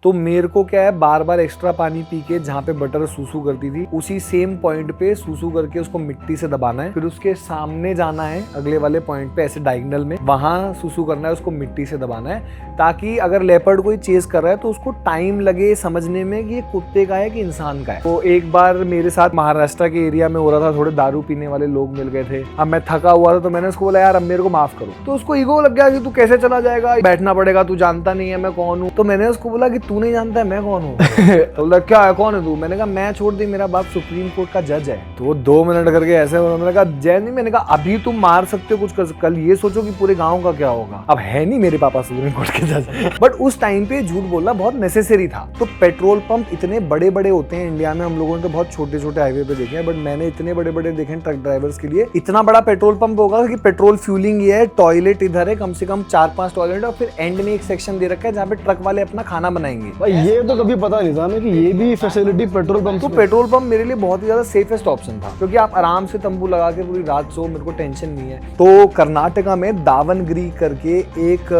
तो मेरे को क्या है, बार बार एक्स्ट्रा पानी पी के जहाँ पे बटर सूसू करती थी उसी सेम पॉइंट पे सूसू करके उसको मिट्टी से दबाना है, फिर उसके सामने जाना है अगले वाले पॉइंट पे ऐसे डायगोनल में, वहां सूसू करना है, उसको मिट्टी से दबाना है, ताकि अगर लेपर्ड कोई चेज कर रहा है तो उसको टाइम लगे समझने में कि ये कुत्ते का है कि इंसान का है। तो एक बार मेरे साथ महाराष्ट्र के एरिया में हो रहा था, थोड़े दारू पीने वाले लोग मिल गए थे। अब मैं थका हुआ था तो मैंने उसको बोला यार अब मेरे को माफ करो, तो उसको ईगो लग गया कि तू कैसे चला जाएगा, बैठना पड़ेगा, तू जानता नहीं है मैं कौन हूँ। तो मैंने उसको बोला कि तू नहीं जानता है मैं कौन हूँ। तो बोला क्या है, कौन है तू? मैंने कहा मैं छोड़ दी, मेरा बाप सुप्रीम कोर्ट का जज है। तो वो 2 मिनट करके ऐसे बोला। मैंने कहा जय नहीं, मैंने कहा अभी तुम मार सकते हो कुछ कर, कल ये सोचो कि पूरे गाँव का क्या होगा। अब है नहीं मेरे पापा सुप्रीम कोर्ट के जज, बट उस टाइम पे झूठ बोलना बहुत नेसेसरी था। तो पेट्रोल पंप इतने बड़े बड़े होते हैं इंडिया में, हम लोगों ने तो बहुत छोटे छोटे हाईवे पे देखे हैं, बट मैंने इतने बड़े बड़े देखे हैं ट्रक ड्राइवर्स के लिए। इतना बड़ा पेट्रोल पंप होगा कि पेट्रोल फ्यूलिंग ये है, टॉयलेट इधर है, कम से कम 4-5 टॉयलेट, और फिर एंड में एक सेक्शन दे रखा है जहाँ पे ट्रक वाले अपना खाना बनाएंगे। भाई ये तो कभी पता नहीं था कि ये भी फैसिलिटी पेट्रोल पंप। तो पेट्रोल पंप मेरे लिए बहुत ही ज्यादा सेफेस्ट ऑप्शन था, क्योंकि आप आराम से तंबू लगा के पूरी रात सो, मेरे को टेंशन नहीं है। तो कर्नाटका में दावनगिरी करके एक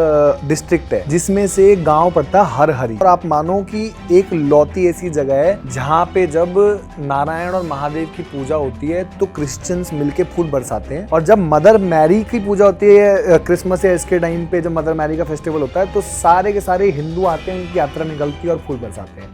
डिस्ट्रिक्ट है जिसमें से गांव पड़ता है हरहरी, और आप मानो कि एक लौती ऐसी जगह है जहाँ पे जब नारायण और महादेव की पूजा होती है तो क्रिश्चियंस मिलके फूल बरसाते हैं, और जब मदर मैरी की पूजा होती है क्रिसमस या इसके टाइम पे जब मदर मैरी का फेस्टिवल होता है तो सारे के सारे हिंदू आते हैं, उनकी यात्रा निकलती है और फूल बरसाते हैं।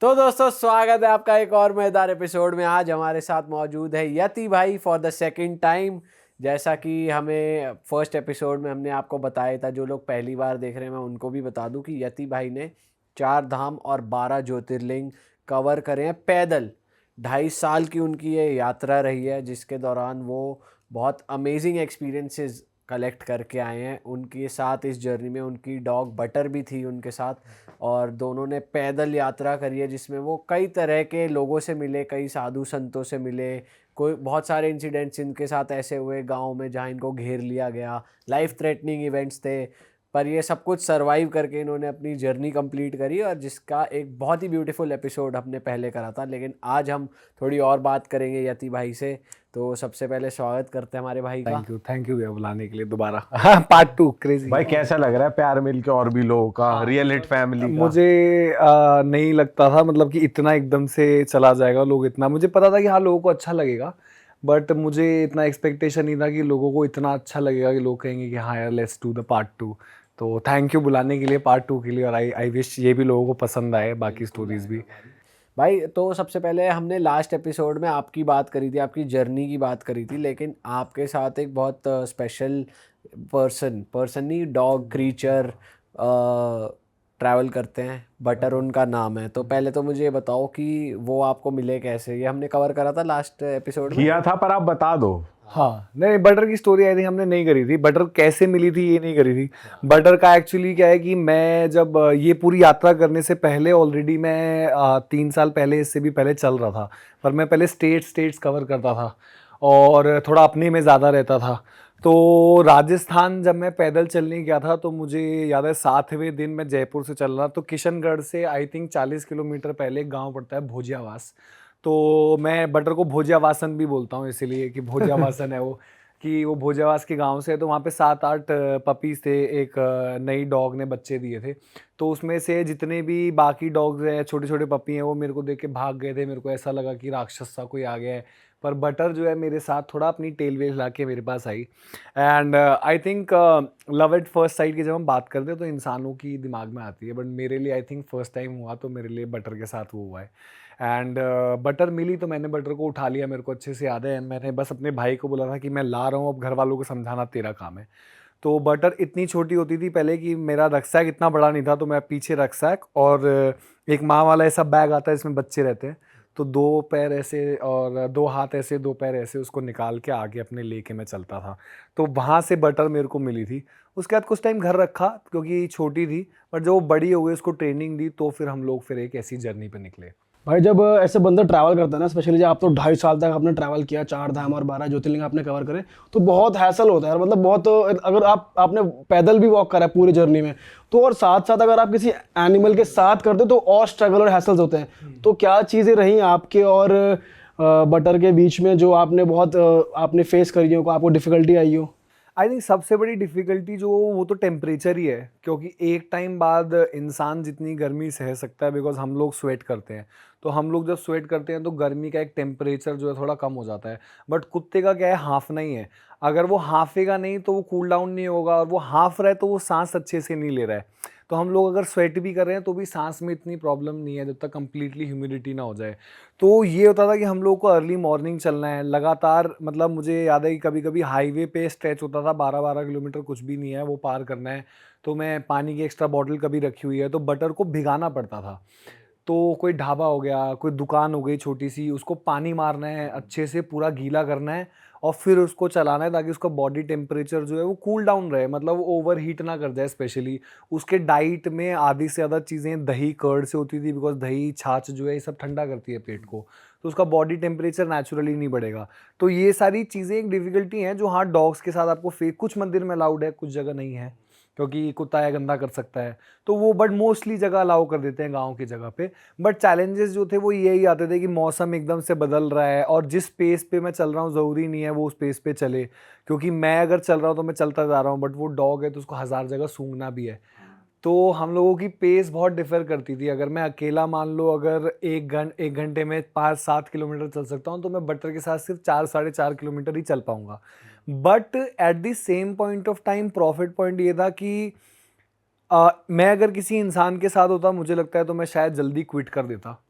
तो दोस्तों स्वागत है आपका एक और मजेदार एपिसोड में। आज हमारे साथ मौजूद है यति भाई फॉर द सेकंड टाइम। जैसा कि हमें फर्स्ट एपिसोड में हमने आपको बताया था, जो लोग पहली बार देख रहे हैं मैं उनको भी बता दूं कि यति भाई ने 4 धाम और 12 ज्योतिर्लिंग कवर करे हैं पैदल। 2.5 साल की उनकी ये यात्रा रही है, जिसके दौरान वो बहुत अमेजिंग एक्सपीरियंसेस कलेक्ट करके आए हैं। उनके साथ इस जर्नी में उनकी डॉग बटर भी थी उनके साथ, और दोनों ने पैदल यात्रा करी है जिसमें वो कई तरह के लोगों से मिले, कई साधु संतों से मिले। कोई बहुत सारे इंसिडेंट्स इनके साथ ऐसे हुए गांव में जहां इनको घेर लिया गया, लाइफ थ्रेटनिंग इवेंट्स थे, पर ये सब कुछ सरवाइव करके इन्होंने अपनी जर्नी कंप्लीट करी, और जिसका एक बहुत ही ब्यूटीफुल एपिसोड हमने पहले करा था। लेकिन आज हम थोड़ी और बात करेंगे यति भाई से। तो सबसे पहले स्वागत करते हैं हमारे भाई का। थैंक यू भैया बुलाने के लिए दोबारा। Part 2 crazy. भाई कैसा लग रहा है प्यार मिलके और भी लोगों का, रियल हिट फैमिली का? मुझे नहीं लगता था मतलब कि इतना एकदम से चला जाएगा लोग, इतना मुझे पता था कि हाँ लोगों को अच्छा लगेगा, बट मुझे इतना एक्सपेक्टेशन नहीं था कि लोगों को इतना अच्छा लगेगा कि लोग कहेंगे कि हाँ यार लेट्स डू द पार्ट 2। तो थैंक यू बुलाने के लिए पार्ट 2 के लिए, और आई विश ये भी लोगों को पसंद आए, बाकी स्टोरीज भी। भाई तो सबसे पहले हमने लास्ट एपिसोड में आपकी बात करी थी, आपकी जर्नी की बात करी थी, लेकिन आपके साथ एक बहुत स्पेशल पर्सन नहीं, डॉग क्रीचर ट्रैवल करते हैं, बटर उनका नाम है। तो पहले तो मुझे ये बताओ कि वो आपको मिले कैसे। ये हमने कवर करा था लास्ट एपिसोड में, किया था, पर आप बता दो। हाँ नहीं, बटर की स्टोरी आई थी हमने नहीं करी थी, बटर कैसे मिली थी ये नहीं करी थी। बटर का एक्चुअली क्या है कि मैं जब ये पूरी यात्रा करने से पहले ऑलरेडी मैं 3 साल पहले, इससे भी पहले चल रहा था, पर मैं पहले स्टेट्स कवर करता था और थोड़ा अपने में ज़्यादा रहता था। तो राजस्थान जब मैं पैदल चलने गया था तो मुझे याद है 7वें दिन मैं जयपुर से चल रहा, तो किशनगढ़ से आई थिंक 40 किलोमीटर पहले एक गाँव पड़ता है भोजियावास। तो मैं बटर को भोजियावासन भी बोलता हूँ इसीलिए कि भोजियावासन है वो, कि वो भोजियावास के गांव से है। तो वहाँ पे 7-8 पपीज़ थे, एक नई डॉग ने बच्चे दिए थे। तो उसमें से जितने भी बाकी डॉग्स हैं, छोटे छोटे पपी हैं, वो मेरे को देख के भाग गए थे। मेरे को ऐसा लगा कि राक्षस सा कोई आ गया है, पर बटर जो है मेरे साथ थोड़ा अपनी टेल वेल हिला के मेरे पास आई। And I think love at first sight की जब हम बात करते हैं तो इंसानों की दिमाग में आती है, बट मेरे लिए आई थिंक फर्स्ट टाइम हुआ, तो मेरे लिए बटर के साथ वो हुआ है। एंड बटर मिली तो मैंने बटर को उठा लिया, मेरे को अच्छे से याद है। मैंने बस अपने भाई को बोला था कि मैं ला रहा हूँ, अब घर वालों को समझाना तेरा काम है। तो बटर इतनी छोटी होती थी पहले कि मेरा रक्सैक इतना बड़ा नहीं था, तो मैं पीछे रक्सैक और एक माँ वाला ऐसा बैग आता है इसमें बच्चे रहते हैं, तो 2 पैर ऐसे और 2 हाथ ऐसे 2 पैर ऐसे उसको निकाल के आगे अपने लेके मैं चलता था। तो वहाँ से बटर मेरे को मिली थी। उसके बाद कुछ टाइम घर रखा क्योंकि छोटी थी, पर जब वो बड़ी हो गई उसको ट्रेनिंग दी, तो फिर हम लोग फिर एक ऐसी जर्नी पे निकले। भाई जब ऐसे बंदा ट्रैवल करता है ना, स्पेशली जब आप तो 2.5 साल तक आपने ट्रैवल किया, 4 धाम और 12 ज्योतिर्लिंग आपने कवर करे, तो बहुत हैसल होता है। मतलब बहुत, अगर आपने पैदल भी वॉक करा है पूरी जर्नी में, तो और साथ साथ अगर आप किसी एनिमल के साथ करते तो और स्ट्रगल और हैसल्स होते हैं। तो क्या चीज़ें रही आपके और बटर के बीच में जो आपने बहुत आपने फेस करी हो, आपको डिफिकल्टी आई हो? आई थिंक सबसे बड़ी डिफ़िकल्टी जो वो तो टेम्परेचर ही है, क्योंकि एक टाइम बाद इंसान जितनी गर्मी सह सकता है, बिकॉज़ हम लोग स्वेट करते हैं, तो हम लोग जब स्वेट करते हैं तो गर्मी का एक टेम्परेचर जो है थोड़ा कम हो जाता है। बट कुत्ते का क्या है, हाँफना ही है, अगर वो हाँफेगा नहीं तो वो कूल डाउन नहीं होगा, और वो हाँफ रहा है तो वो सांस अच्छे से नहीं ले रहा है। तो हम लोग अगर स्वेट भी कर रहे हैं तो भी सांस में इतनी प्रॉब्लम नहीं है जब तक कंप्लीटली ह्यूमिडिटी ना हो जाए। तो ये होता था कि हम लोग को अर्ली मॉर्निंग चलना है लगातार, मतलब मुझे याद है कि कभी कभी हाईवे पे स्ट्रेच होता था 12-12 किलोमीटर, कुछ भी नहीं है वो पार करना है, तो मैं पानी की एक्स्ट्रा बॉटल कभी रखी हुई है, तो बटर को भिगाना पड़ता था। तो कोई ढाबा हो गया, कोई दुकान हो गई छोटी सी, उसको पानी मारना है, अच्छे से पूरा गीला करना है और फिर उसको चलाना है, ताकि उसका बॉडी टेम्परेचर जो है वो कूल डाउन रहे, मतलब वो ओवर हीट ना कर जाए। स्पेशली उसके डाइट में आधी से ज़्यादा चीज़ें दही कर्ड से होती थी, बिकॉज दही छाछ जो है ये सब ठंडा करती है पेट को, तो उसका बॉडी टेम्परेचर नेचुरली नहीं बढ़ेगा। तो ये सारी चीज़ें एक डिफ़िकल्टी हैं जो हाँ डॉग्स के साथ आपको कुछ मंदिर में अलाउड है, कुछ जगह नहीं है, क्योंकि कुत्ता है गंदा कर सकता है, तो वो बट मोस्टली जगह अलाउ कर देते हैं गाँव की जगह पे। बट चैलेंजेस जो थे वो यही आते थे कि मौसम एकदम से बदल रहा है, और जिस पेस पे मैं चल रहा हूँ ज़रूरी नहीं है वो उस पेस पे चले, क्योंकि मैं अगर चल रहा हूँ तो मैं चलता जा रहा हूँ, बट वो डॉग है तो उसको हज़ार जगह सूंघना भी है। तो हम लोगों की पेस बहुत डिफ़र करती थी। अगर मैं अकेला मान लो अगर 1 घंटे में 5-7 किलोमीटर चल सकता हूँ, तो मैं बटर के साथ सिर्फ 4-4.5 किलोमीटर ही चल पाऊँगा। But at the same point of time profit point ये था कि मैं अगर किसी इंसान के साथ होता, मुझे लगता है तो मैं शायद जल्दी क्विट कर देता,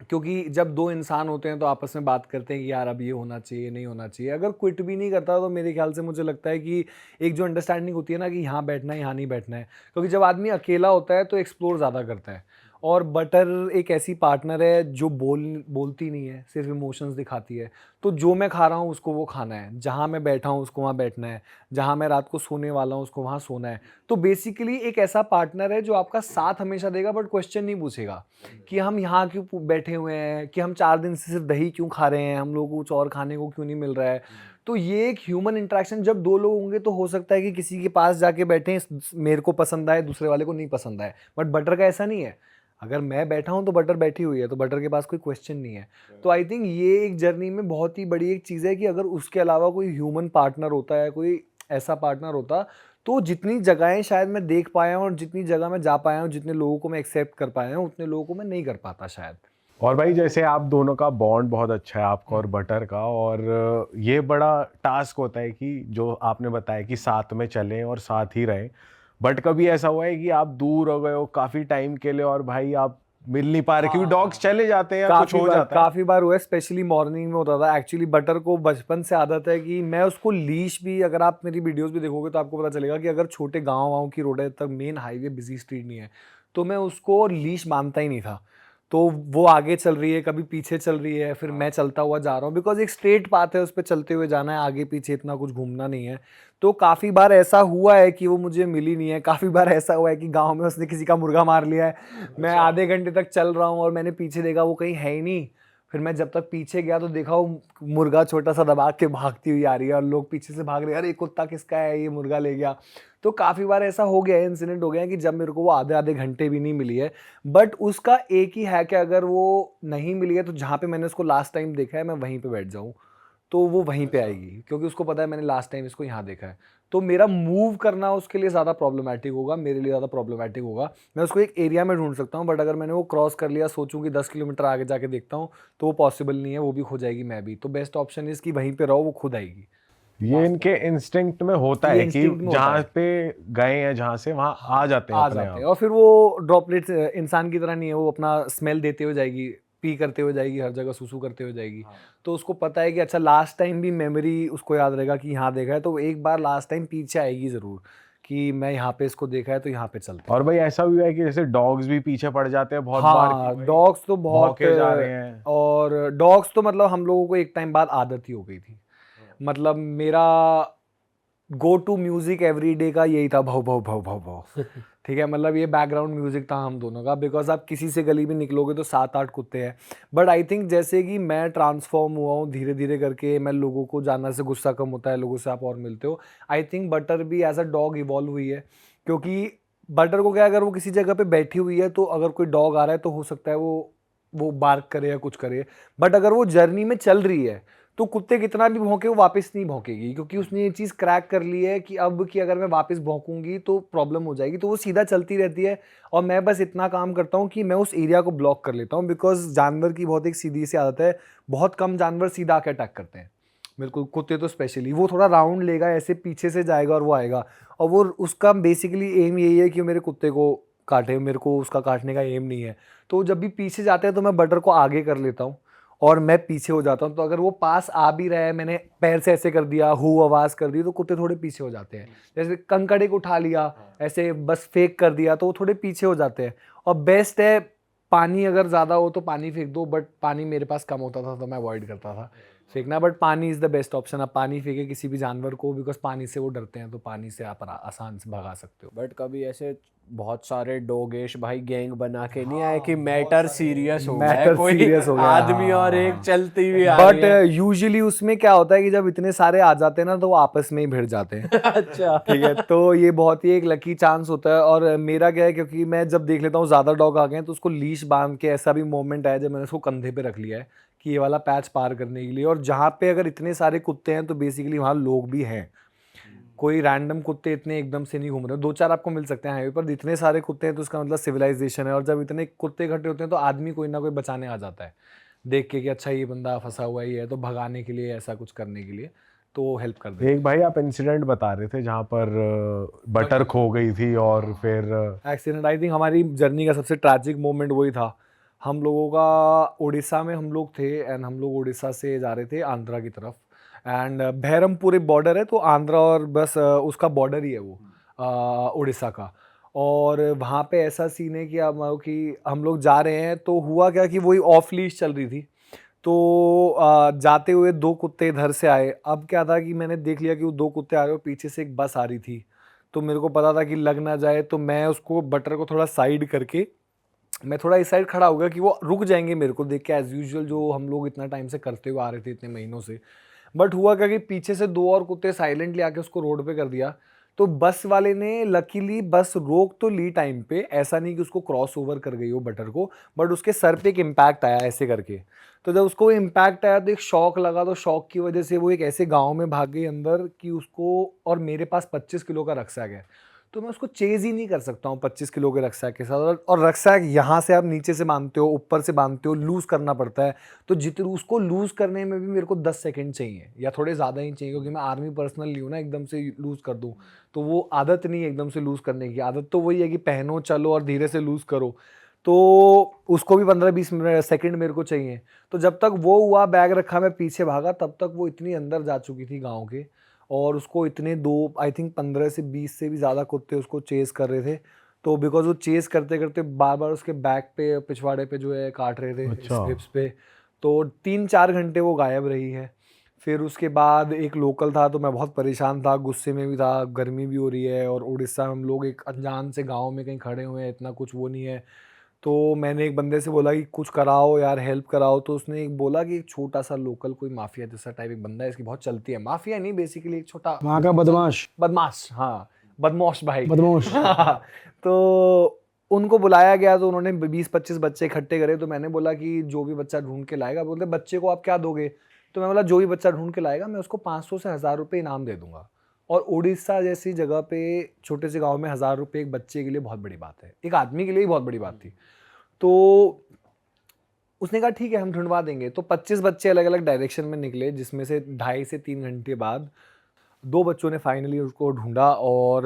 क्योंकि जब 2 इंसान होते हैं तो आपस में बात करते हैं कि यार अब ये होना चाहिए, नहीं होना चाहिए। अगर क्विट भी नहीं करता तो मेरे ख्याल से मुझे लगता है कि एक जो अंडरस्टैंडिंग होती है ना कि यहाँ बैठना है, यहाँ नहीं बैठना है, क्योंकि जब आदमी अकेला होता है तो एक्सप्लोर ज़्यादा करता है। और बटर एक ऐसी पार्टनर है जो बोलती नहीं है, सिर्फ इमोशंस दिखाती है। तो जो मैं खा रहा हूँ उसको वो खाना है, जहाँ मैं बैठा हूँ उसको वहाँ बैठना है, जहाँ मैं रात को सोने वाला हूँ उसको वहाँ सोना है। तो बेसिकली एक ऐसा पार्टनर है जो आपका साथ हमेशा देगा, बट क्वेश्चन नहीं पूछेगा कि हम यहाँ क्यों बैठे हुए हैं, कि हम 4 दिन से सिर्फ दही क्यों खा रहे हैं, हम लोग को कुछ और खाने को क्यों नहीं मिल रहा है। तो ये एक ह्यूमन इंटरेक्शन, जब 2 लोग होंगे तो हो सकता है कि किसी के पास जाके बैठे, मेरे को पसंद आए, दूसरे वाले को नहीं पसंद आए, बट बटर का ऐसा नहीं है। अगर मैं बैठा हूँ तो बटर बैठी हुई है, तो बटर के पास कोई क्वेश्चन नहीं है। तो आई थिंक ये एक जर्नी में बहुत ही बड़ी एक चीज़ है कि अगर उसके अलावा कोई ह्यूमन पार्टनर होता है, कोई ऐसा पार्टनर होता, तो जितनी जगहें शायद मैं देख पाया हूँ और जितनी जगह मैं जा पाया हूँ, जितने लोगों को मैं एक्सेप्ट कर पाया हूँ, उतने लोगों को मैं नहीं कर पाता शायद। और भाई जैसे आप दोनों का बॉन्ड बहुत अच्छा है, आपका और बटर का, और ये बड़ा टास्क होता है कि जो आपने बताया कि साथ में चलें और साथ ही रहें, बट कभी ऐसा हुआ है कि आप दूर हो गए हो काफ़ी टाइम के लिए और भाई आप मिल नहीं पा रहे क्योंकि डॉग्स चले जाते हैं या कुछ हो जाता है? काफ़ी बार हुआ है, स्पेशली मॉर्निंग में होता था। एक्चुअली बटर को बचपन से आदत है कि मैं उसको लीश भी, अगर आप मेरी वीडियोस भी देखोगे तो आपको पता चलेगा कि अगर छोटे गाँव वाँव की रोड है, तक मेन हाईवे बिजी स्ट्रीट नहीं है, तो मैं उसको लीश बांधता ही नहीं था। तो वो आगे चल रही है, कभी पीछे चल रही है, फिर मैं चलता हुआ जा रहा हूँ, बिकॉज एक स्ट्रेट पाथ है, उस पर चलते हुए जाना है, आगे पीछे इतना कुछ घूमना नहीं है। तो काफ़ी बार ऐसा हुआ है कि वो मुझे मिली नहीं है। काफ़ी बार ऐसा हुआ है कि गांव में उसने किसी का मुर्गा मार लिया है, मैं आधे घंटे तक चल रहा हूँ और मैंने पीछे देखा वो कहीं है ही नहीं। फिर मैं जब तक पीछे गया तो देखा वो मुर्गा छोटा सा दबा के भागती हुई आ रही है, और लोग पीछे से भाग रहे हैं, अरे कुत्ता किसका है, ये मुर्गा ले गया। तो काफ़ी बार ऐसा हो गया है, इंसिडेंट हो गया है कि जब मेरे को वो आधे आधे घंटे भी नहीं मिली है। बट उसका एक ही है कि अगर वो नहीं मिली है तो जहाँ पे मैंने उसको लास्ट टाइम देखा है मैं वहीं पे बैठ जाऊँ, तो वो वहीं पे आएगी, क्योंकि उसको पता है मैंने लास्ट टाइम इसको यहाँ देखा है। तो मेरा मूव करना उसके लिए ज़्यादा प्रॉब्लमेटिक होगा, मेरे लिए ज़्यादा प्रॉब्लमेटिक होगा। मैं उसको एक एरिया में ढूंढ सकता हूँ, बट अगर मैंने वो क्रॉस कर लिया, सोचूं कि 10 किलोमीटर आगे जाके देखता हूँ, तो वो पॉसिबल नहीं है, वो भी खो जाएगी, मैं भी। तो बेस्ट ऑप्शन इज़ कि वहीं पे रहो, वो खुद आएगी। ये इनके इंस्टिंक्ट में होता ये है कि instinct में होता जहाँ है। पे गए हैं, जहाँ से वहाँ आ जाते हैं आ अपने जाते हैं, आप। और फिर वो ड्रॉपलेट्स इंसान की तरह नहीं है, वो अपना स्मेल देते हुए जाएगी, पी करते हुए जाएगी, हर जगह सुसु करते हुए जाएगी। तो उसको पता है कि अच्छा लास्ट टाइम भी मेमोरी उसको याद रहेगा कि यहाँ देखा है, तो वो एक बार लास्ट टाइम पीछे आएगी ज़रूर कि मैं यहाँ पे इसको देखा है, तो यहाँ पे चलते हैं। और भाई ऐसा भी हुआ है कि जैसे डॉग्स भी पीछे पड़ जाते हैं बहुत बार कि हाँ, भाई डॉग्स तो बहुत, भौंके जा रहे हैं। और डॉग्स तो मतलब हम लोगों को एक टाइम बाद आदत ही हो गई थी। मतलब मेरा go to music every day का यही था, भाव भाव भाव भाव भाव। ठीक है, मतलब ये बैकग्राउंड म्यूजिक था हम दोनों का, बिकॉज आप किसी से गली में निकलोगे तो 7-8 कुत्ते हैं। बट आई थिंक जैसे कि मैं ट्रांसफॉर्म हुआ हूँ धीरे धीरे करके, मैं लोगों को जानना से गुस्सा कम होता है, लोगों से आप और मिलते हो। आई थिंक बटर भी एज अ डॉग इवॉल्व हुई है, क्योंकि बटर को क्या, अगर वो किसी जगह पे बैठी हुई है तो अगर कोई डॉग आ रहा है तो हो सकता है वो बार्क करे या कुछ करे, बट अगर वो जर्नी में चल रही है तो कुत्ते कितना भी भौंके वो वापस नहीं भौंकेगी, क्योंकि उसने ये चीज़ क्रैक कर ली है कि अब कि अगर मैं वापस भौंकूंगी तो प्रॉब्लम हो जाएगी, तो वो सीधा चलती रहती है। और मैं बस इतना काम करता हूँ कि मैं उस एरिया को ब्लॉक कर लेता हूँ, बिकॉज जानवर की बहुत एक सीधी सी आदत है, बहुत कम जानवर सीधा आके अटैक करते हैं, बिल्कुल कुत्ते तो स्पेशली। वो थोड़ा राउंड लेगा, ऐसे पीछे से जाएगा और वो आएगा, और वो उसका बेसिकली एम यही है कि मेरे कुत्ते को काटे, मेरे को उसका काटने का एम नहीं है। तो जब भी पीछे जाते हैं तो मैं बटर को आगे कर लेता हूँ और मैं पीछे हो जाता हूँ। तो अगर वो पास आ भी रहा है, मैंने पैर से ऐसे कर दिया, हु आवाज़ कर दी, तो कुत्ते थोड़े पीछे हो जाते हैं। जैसे कंकड़े को उठा लिया, ऐसे बस फेंक कर दिया, तो वो थोड़े पीछे हो जाते हैं। और बेस्ट है, पानी अगर ज़्यादा हो तो पानी फेंक दो, बट पानी मेरे पास कम होता था तो मैं अवॉइड करता था फेंकना। बट पानी इज़ द बेस्ट ऑप्शन। आप पानी फेंके किसी भी जानवर को, बिकॉज पानी से वो डरते हैं, तो पानी से आप आसान से भगा सकते हो। बट कभी ऐसे बहुत सारे डोगेश भाई गैंग बना के नहीं आए कि मैटर सीरियस हो गया है, मैटर कोई सीरियस हो गया, आदमी और हाँ। एक चलती हुई आ रही बट है। यूजुअली उसमें क्या होता है कि जब इतने सारे आ जाते हैं ना, तो वो आपस में ही भिड़ जाते हैं। अच्छा, ठीक है, तो ये बहुत ही एक लकी चांस होता है। और मेरा क्या है, क्योंकि मैं जब देख लेता हूँ ज़्यादा डॉग आ गए हैं, तो उसको लीश बांध के, ऐसा भी मोमेंट आया जब मैंने उसको कंधे पे रख लिया है कि ये वाला पैच पार करने के लिए। और जहाँ पे अगर इतने सारे कुत्ते हैं तो बेसिकली वहाँ लोग भी हैं, कोई रैंडम कुत्ते इतने एकदम से नहीं घूम रहे। दो चार आपको मिल सकते हैं हाईवे पर, इतने सारे कुत्ते हैं तो उसका मतलब सिविलाइजेशन है। और जब इतने कुत्ते इकट्ठे होते हैं तो आदमी कोई ना कोई बचाने आ जाता है, देख के कि अच्छा ये बंदा फंसा हुआ ही है, तो भगाने के लिए, ऐसा कुछ करने के लिए तो हेल्प कर देते एक भाई आप इंसिडेंट बता रहे थे जहाँ पर बटर खो गई थी और फिर हैं। एक्सीडेंट, आई थिंक हमारी जर्नी का सबसे ट्रैजिक मोमेंट वही था। हम लोगों का उड़ीसा में हम लोग थे, एंड हम लोग उड़ीसा से जा रहे थे आंध्रा की तरफ। एंड बहरमपुर बॉर्डर है, तो आंध्रा और बस उसका बॉर्डर ही है वो, उड़ीसा का। और वहाँ पे ऐसा सीन है कि हम लोग जा रहे हैं, तो हुआ क्या कि वही ऑफ लीश चल रही थी। तो जाते हुए दो कुत्ते इधर से आए। अब क्या था कि मैंने देख लिया कि वो दो कुत्ते आ रहे हो, पीछे से एक बस आ रही थी, तो मेरे को पता था कि लग ना जाए, तो मैं उसको बटर को थोड़ा साइड करके मैं थोड़ा इस साइड खड़ा हो गया कि वो रुक जाएंगे मेरे को देख के, एज यूजुअल जो हम लोग इतना टाइम से करते हुए आ रहे थे इतने महीनों से। बट हुआ क्या कि पीछे से दो और कुत्ते साइलेंटली आके उसको रोड पे कर दिया। तो बस वाले ने लकीली बस रोक तो ली टाइम पे, ऐसा नहीं कि उसको क्रॉस ओवर कर गई हो बटर को, बट उसके सर पे एक इम्पैक्ट आया ऐसे करके। तो जब उसको इम्पैक्ट आया तो एक शॉक लगा, तो शॉक की वजह से वो एक ऐसे गांव में भाग गई अंदर कि उसको, और मेरे पास 25 किलो का रक्सैक है, तो मैं उसको चेज ही नहीं कर सकता हूँ 25 किलो के रक्सैक के साथ। और रक्सैक यहाँ से आप नीचे से बांधते हो, ऊपर से बांधते हो, लूज़ करना पड़ता है। तो जितने उसको लूज़ करने में भी मेरे को 10 सेकंड चाहिए या थोड़े ज़्यादा ही चाहिए, क्योंकि मैं आर्मी पर्सनल नहीं हूँ ना एकदम से लूज़ कर दूँ, तो वो आदत नहीं है एकदम से लूज़ करने की। आदत तो वही है कि पहनो, चलो और धीरे से लूज़ करो। तो उसको भी 15-20 सेकंड मेरे को चाहिए। तो जब तक वो हुआ, बैग रखा, मैं पीछे भागा, तब तक वो इतनी अंदर जा चुकी थी गाँव के। और उसको इतने दो, आई थिंक 15 से 20 से भी ज़्यादा कुत्ते उसको चेज़ कर रहे थे। तो बिकॉज वो चेज़ करते करते बार बार उसके बैक पे, पिछवाड़े पे जो है काट रहे थे, अच्छा। हिप्स पे। तो 3-4 घंटे वो गायब रही है। फिर उसके बाद एक लोकल था, तो मैं बहुत परेशान था, गुस्से में भी था, गर्मी भी हो रही है, और उड़ीसा में हम लोग एक अनजान से गांव में कहीं खड़े हुए हैं, इतना कुछ वो नहीं है। तो मैंने एक बंदे से बोला कि कुछ कराओ यार, हेल्प कराओ। तो उसने एक बोला कि एक छोटा सा लोकल कोई माफिया जैसा टाइप एक बंदा है, इसकी बहुत चलती है, माफिया नहीं बेसिकली एक छोटा वहाँ का बदमाश। बदमाश, हाँ बदमाश भाई। बदमाश। तो उनको बुलाया गया, तो उन्होंने 20-25 बच्चे इकट्ठे करे। तो मैंने बोला कि जो भी बच्चा ढूंढ के लाएगा, बोलते बच्चे को आप क्या दोगे? तो मैं बोला जो भी बच्चा ढूंढ के लाएगा मैं उसको 500 से 1000 रुपये इनाम दे दूंगा। और उड़ीसा जैसी जगह पे, छोटे से गांव में 1000 रुपये एक बच्चे के लिए बहुत बड़ी बात है, एक आदमी के लिए ही बहुत बड़ी बात थी। तो उसने कहा ठीक है हम ढूंढवा देंगे। तो 25 बच्चे अलग अलग डायरेक्शन में निकले, जिसमें से 2.5 से 3 घंटे बाद दो बच्चों ने फाइनली उसको ढूंढा। और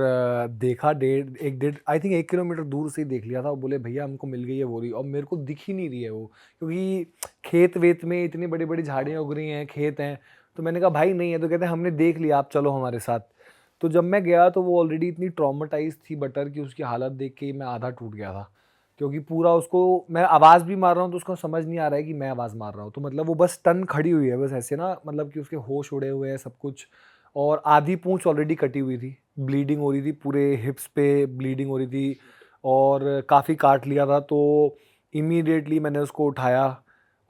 देखा, डेढ़ आई थिंक 1 किलोमीटर दूर से ही देख लिया था। वो बोले भैया हमको मिल गई है बोरी, और मेरे को दिख ही नहीं रही है वो, क्योंकि खेत वेत में इतनी बड़ी बड़ी झाड़ियाँ उग रही हैं, खेत हैं। तो मैंने कहा भाई नहीं है, तो कहते हैं हमने देख लिया, आप चलो हमारे साथ। तो जब मैं गया तो वो ऑलरेडी इतनी ट्रॉमेटाइज थी बटर की, उसकी हालत देख के ही मैं आधा टूट गया था, क्योंकि पूरा उसको मैं आवाज़ भी मार रहा हूँ तो उसको समझ नहीं आ रहा है कि मैं आवाज़ मार रहा हूँ। तो मतलब वो बस टन खड़ी हुई है, बस ऐसे ना, मतलब कि उसके होश उड़े हुए हैं सब कुछ। और आधी पूंछ ऑलरेडी कटी हुई थी, ब्लीडिंग हो रही थी, पूरे हिप्स पे ब्लीडिंग हो रही थी, और काफ़ी काट लिया था। तो इमीडिएटली मैंने उसको उठाया,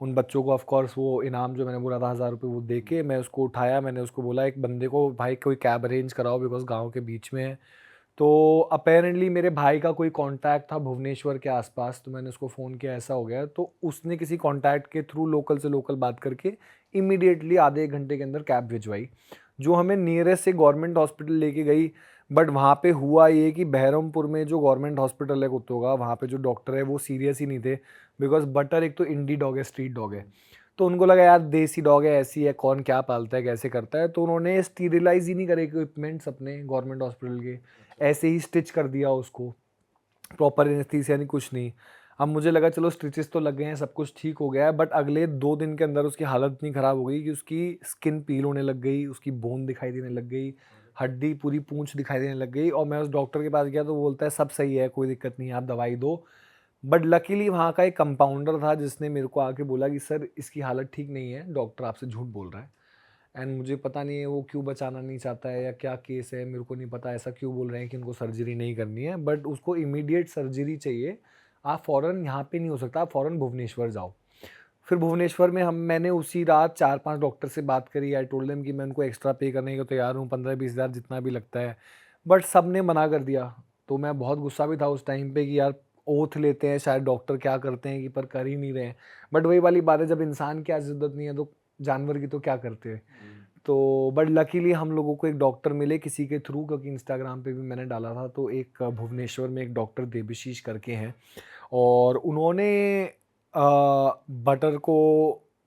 उन बच्चों को ऑफ कोर्स वो इनाम जो मैंने बोला था 1000 रुपये, वो दे के मैं उसको उठाया। मैंने उसको बोला एक बंदे को भाई कोई कैब अरेंज कराओ, बिकॉज गाँव के बीच में है। तो अपेरेंटली मेरे भाई का कोई कांटेक्ट था भुवनेश्वर के आसपास, तो मैंने उसको फ़ोन किया, ऐसा हो गया। तो उसने किसी कांटेक्ट के थ्रू लोकल से लोकल बात करके इमीडिएटली आधे 1 घंटे के अंदर कैब भिजवाई, जो हमें नियरेस्ट से गवर्नमेंट हॉस्पिटल लेके गई। बट वहाँ पे हुआ ये कि बहरमपुर में जो गवर्नमेंट हॉस्पिटल है कुत्तों का, वहाँ पे जो डॉक्टर है वो सीरियस ही नहीं थे, बिकॉज बटर एक तो इंडी डॉग है, स्ट्रीट डॉग है। तो उनको लगा यार देसी डॉग है, ऐसी है, कौन क्या पालता है, कैसे करता है। तो उन्होंने स्टीरिलाइज ही नहीं करे इक्विपमेंट्स अपने गवर्नमेंट हॉस्पिटल के, ऐसे ही स्टिच कर दिया उसको, प्रॉपर एनेस्थीसिया नहीं, कुछ नहीं। अब मुझे लगा चलो स्टिचेस तो लग गए हैं, सब कुछ ठीक हो गया है। बट अगले 2 दिन के अंदर उसकी हालत इतनी ख़राब हो गई कि उसकी स्किन पील होने लग गई, उसकी बोन दिखाई देने लग गई, हड्डी पूरी पूंछ दिखाई देने लग गई। और मैं उस डॉक्टर के पास गया तो वो बोलता है सब सही है, कोई दिक्कत नहीं है, आप दवाई दो। बट लकीली वहाँ का एक कंपाउंडर था जिसने मेरे को आके बोला कि सर इसकी हालत ठीक नहीं है, डॉक्टर आपसे झूठ बोल रहा है। एंड मुझे पता नहीं है वो क्यों बचाना नहीं चाहता है या क्या केस है, मेरे को नहीं पता ऐसा क्यों बोल रहे हैं कि उनको सर्जरी नहीं करनी है। बट उसको इमीडिएट सर्जरी चाहिए, आप फ़ौरन यहाँ पे नहीं हो सकता, आप फ़ौरन भुवनेश्वर जाओ। फिर भुवनेश्वर में मैंने उसी रात 4-5 डॉक्टर से बात करी। आई टोल्ड देम कि मैं उनको एक्स्ट्रा पे करने को तैयार हूँ, 15-20 हज़ार जितना भी लगता है। बट सब ने मना कर दिया। तो मैं बहुत गुस्सा भी था उस टाइम पे कि यार ओथ लेते हैं, शायद डॉक्टर क्या करते हैं कि पर कर ही नहीं रहे हैं। बट वही वाली बात है, जब इंसान की आज इज्जत नहीं है तो जानवर की तो क्या करते हैं। तो बट लकीली हम लोगों को एक डॉक्टर मिले किसी के थ्रू, क्योंकि इंस्टाग्राम पे भी मैंने डाला था। तो एक भुवनेश्वर में एक डॉक्टर देबशीष करके हैं, और उन्होंने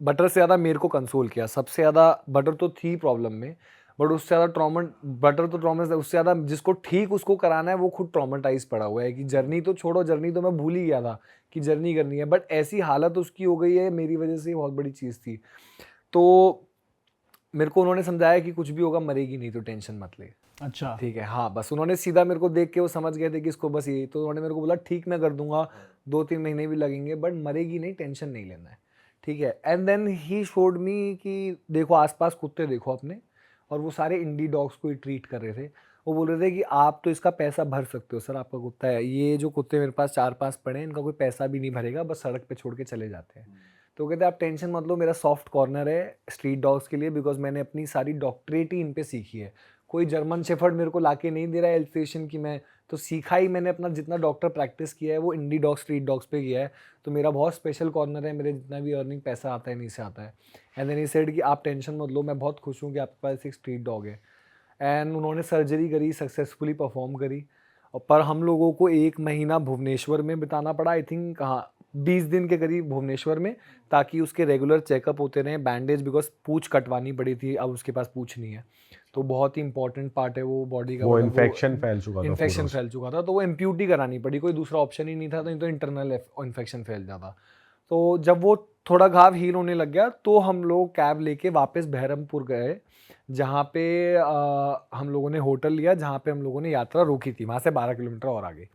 बटर से ज़्यादा मेरे को कंसोल किया। सबसे ज़्यादा बटर तो थी प्रॉब्लम में, बट उससे ज़्यादा बटर तो ट्रॉमा, उससे ज़्यादा जिसको ठीक उसको कराना है वो खुद ट्रॉमेटाइज पड़ा हुआ है कि जर्नी तो छोड़ो, जर्नी तो मैं भूल ही गया था कि जर्नी करनी है। बट ऐसी हालत उसकी हो गई है मेरी वजह से, बहुत बड़ी चीज़ थी। तो मेरे को उन्होंने समझाया कि कुछ भी होगा, मरेगी नहीं, तो टेंशन मत ले। अच्छा। ठीक है, हाँ, बस उन्होंने सीधा मेरे को देख के वो समझ गए थे कि इसको बस यही। तो उन्होंने मेरे को बोला ठीक मैं कर दूंगा, 2-3 महीने भी लगेंगे, बट मरेगी नहीं, टेंशन नहीं लेना है। ठीक है। And then he showed me कि देखो आसपास कुत्ते देखो अपने, और वो सारे इंडी डॉग्स को ही ट्रीट कर रहे थे। वो बोल रहे थे कि आप तो इसका पैसा भर सकते हो सर, आपका कुत्ता है, ये जो कुत्ते मेरे पास 4-5 पड़े हैं इनका कोई पैसा भी नहीं भरेगा, बस सड़क पे छोड़ के चले जाते हैं। तो कहते आप टेंशन मत लो, मेरा सॉफ्ट कॉर्नर है स्ट्रीट डॉग्स के लिए, बिकॉज मैंने अपनी सारी डॉक्टरेट ही इन पे सीखी है। कोई जर्मन शेफर्ड मेरे को लाके नहीं दे रहा है एल्सेशियन की, मैं तो सीखा ही मैंने अपना, जितना डॉक्टर प्रैक्टिस किया है वो इंडी डॉग स्ट्रीट डॉग्स पे किया है। तो मेरा बहुत स्पेशल कॉर्नर है, मेरे जितना भी अर्निंग पैसा आता है नहीं से आता है। एंड देन ही सेड कि आप टेंशन मत लो, मैं बहुत खुश हूँ कि आपके पास एक स्ट्रीट डॉग है। एंड उन्होंने सर्जरी करी, सक्सेसफुली परफॉर्म करी। पर हम लोगों को 1 महीना भुवनेश्वर में बिताना पड़ा, आई थिंक कहाँ 20 दिन के करीब भुवनेश्वर में, ताकि उसके रेगुलर चेकअप होते रहे। बैंडेज, बिकॉज पूँछ कटवानी पड़ी थी, अब उसके पास पूँछ नहीं है, तो बहुत ही इंपॉर्टेंट पार्ट है वो बॉडी का। वो इन्फेक्शन फैल चुका था, इन्फेक्शन फैल चुका था, तो वो एम्प्यूटी करानी पड़ी, कोई दूसरा ऑप्शन ही नहीं था, नहीं तो इंटरनल इन्फेक्शन फैल जाता। तो जब वो थोड़ा घाव हील होने लग गया तो हम लोग कैब लेके वापस बहरमपुर गए, जहाँ पे हम लोगों ने होटल लिया, जहाँ पे हम लोगों ने यात्रा रोकी थी, वहाँ से 12 किलोमीटर और आगे।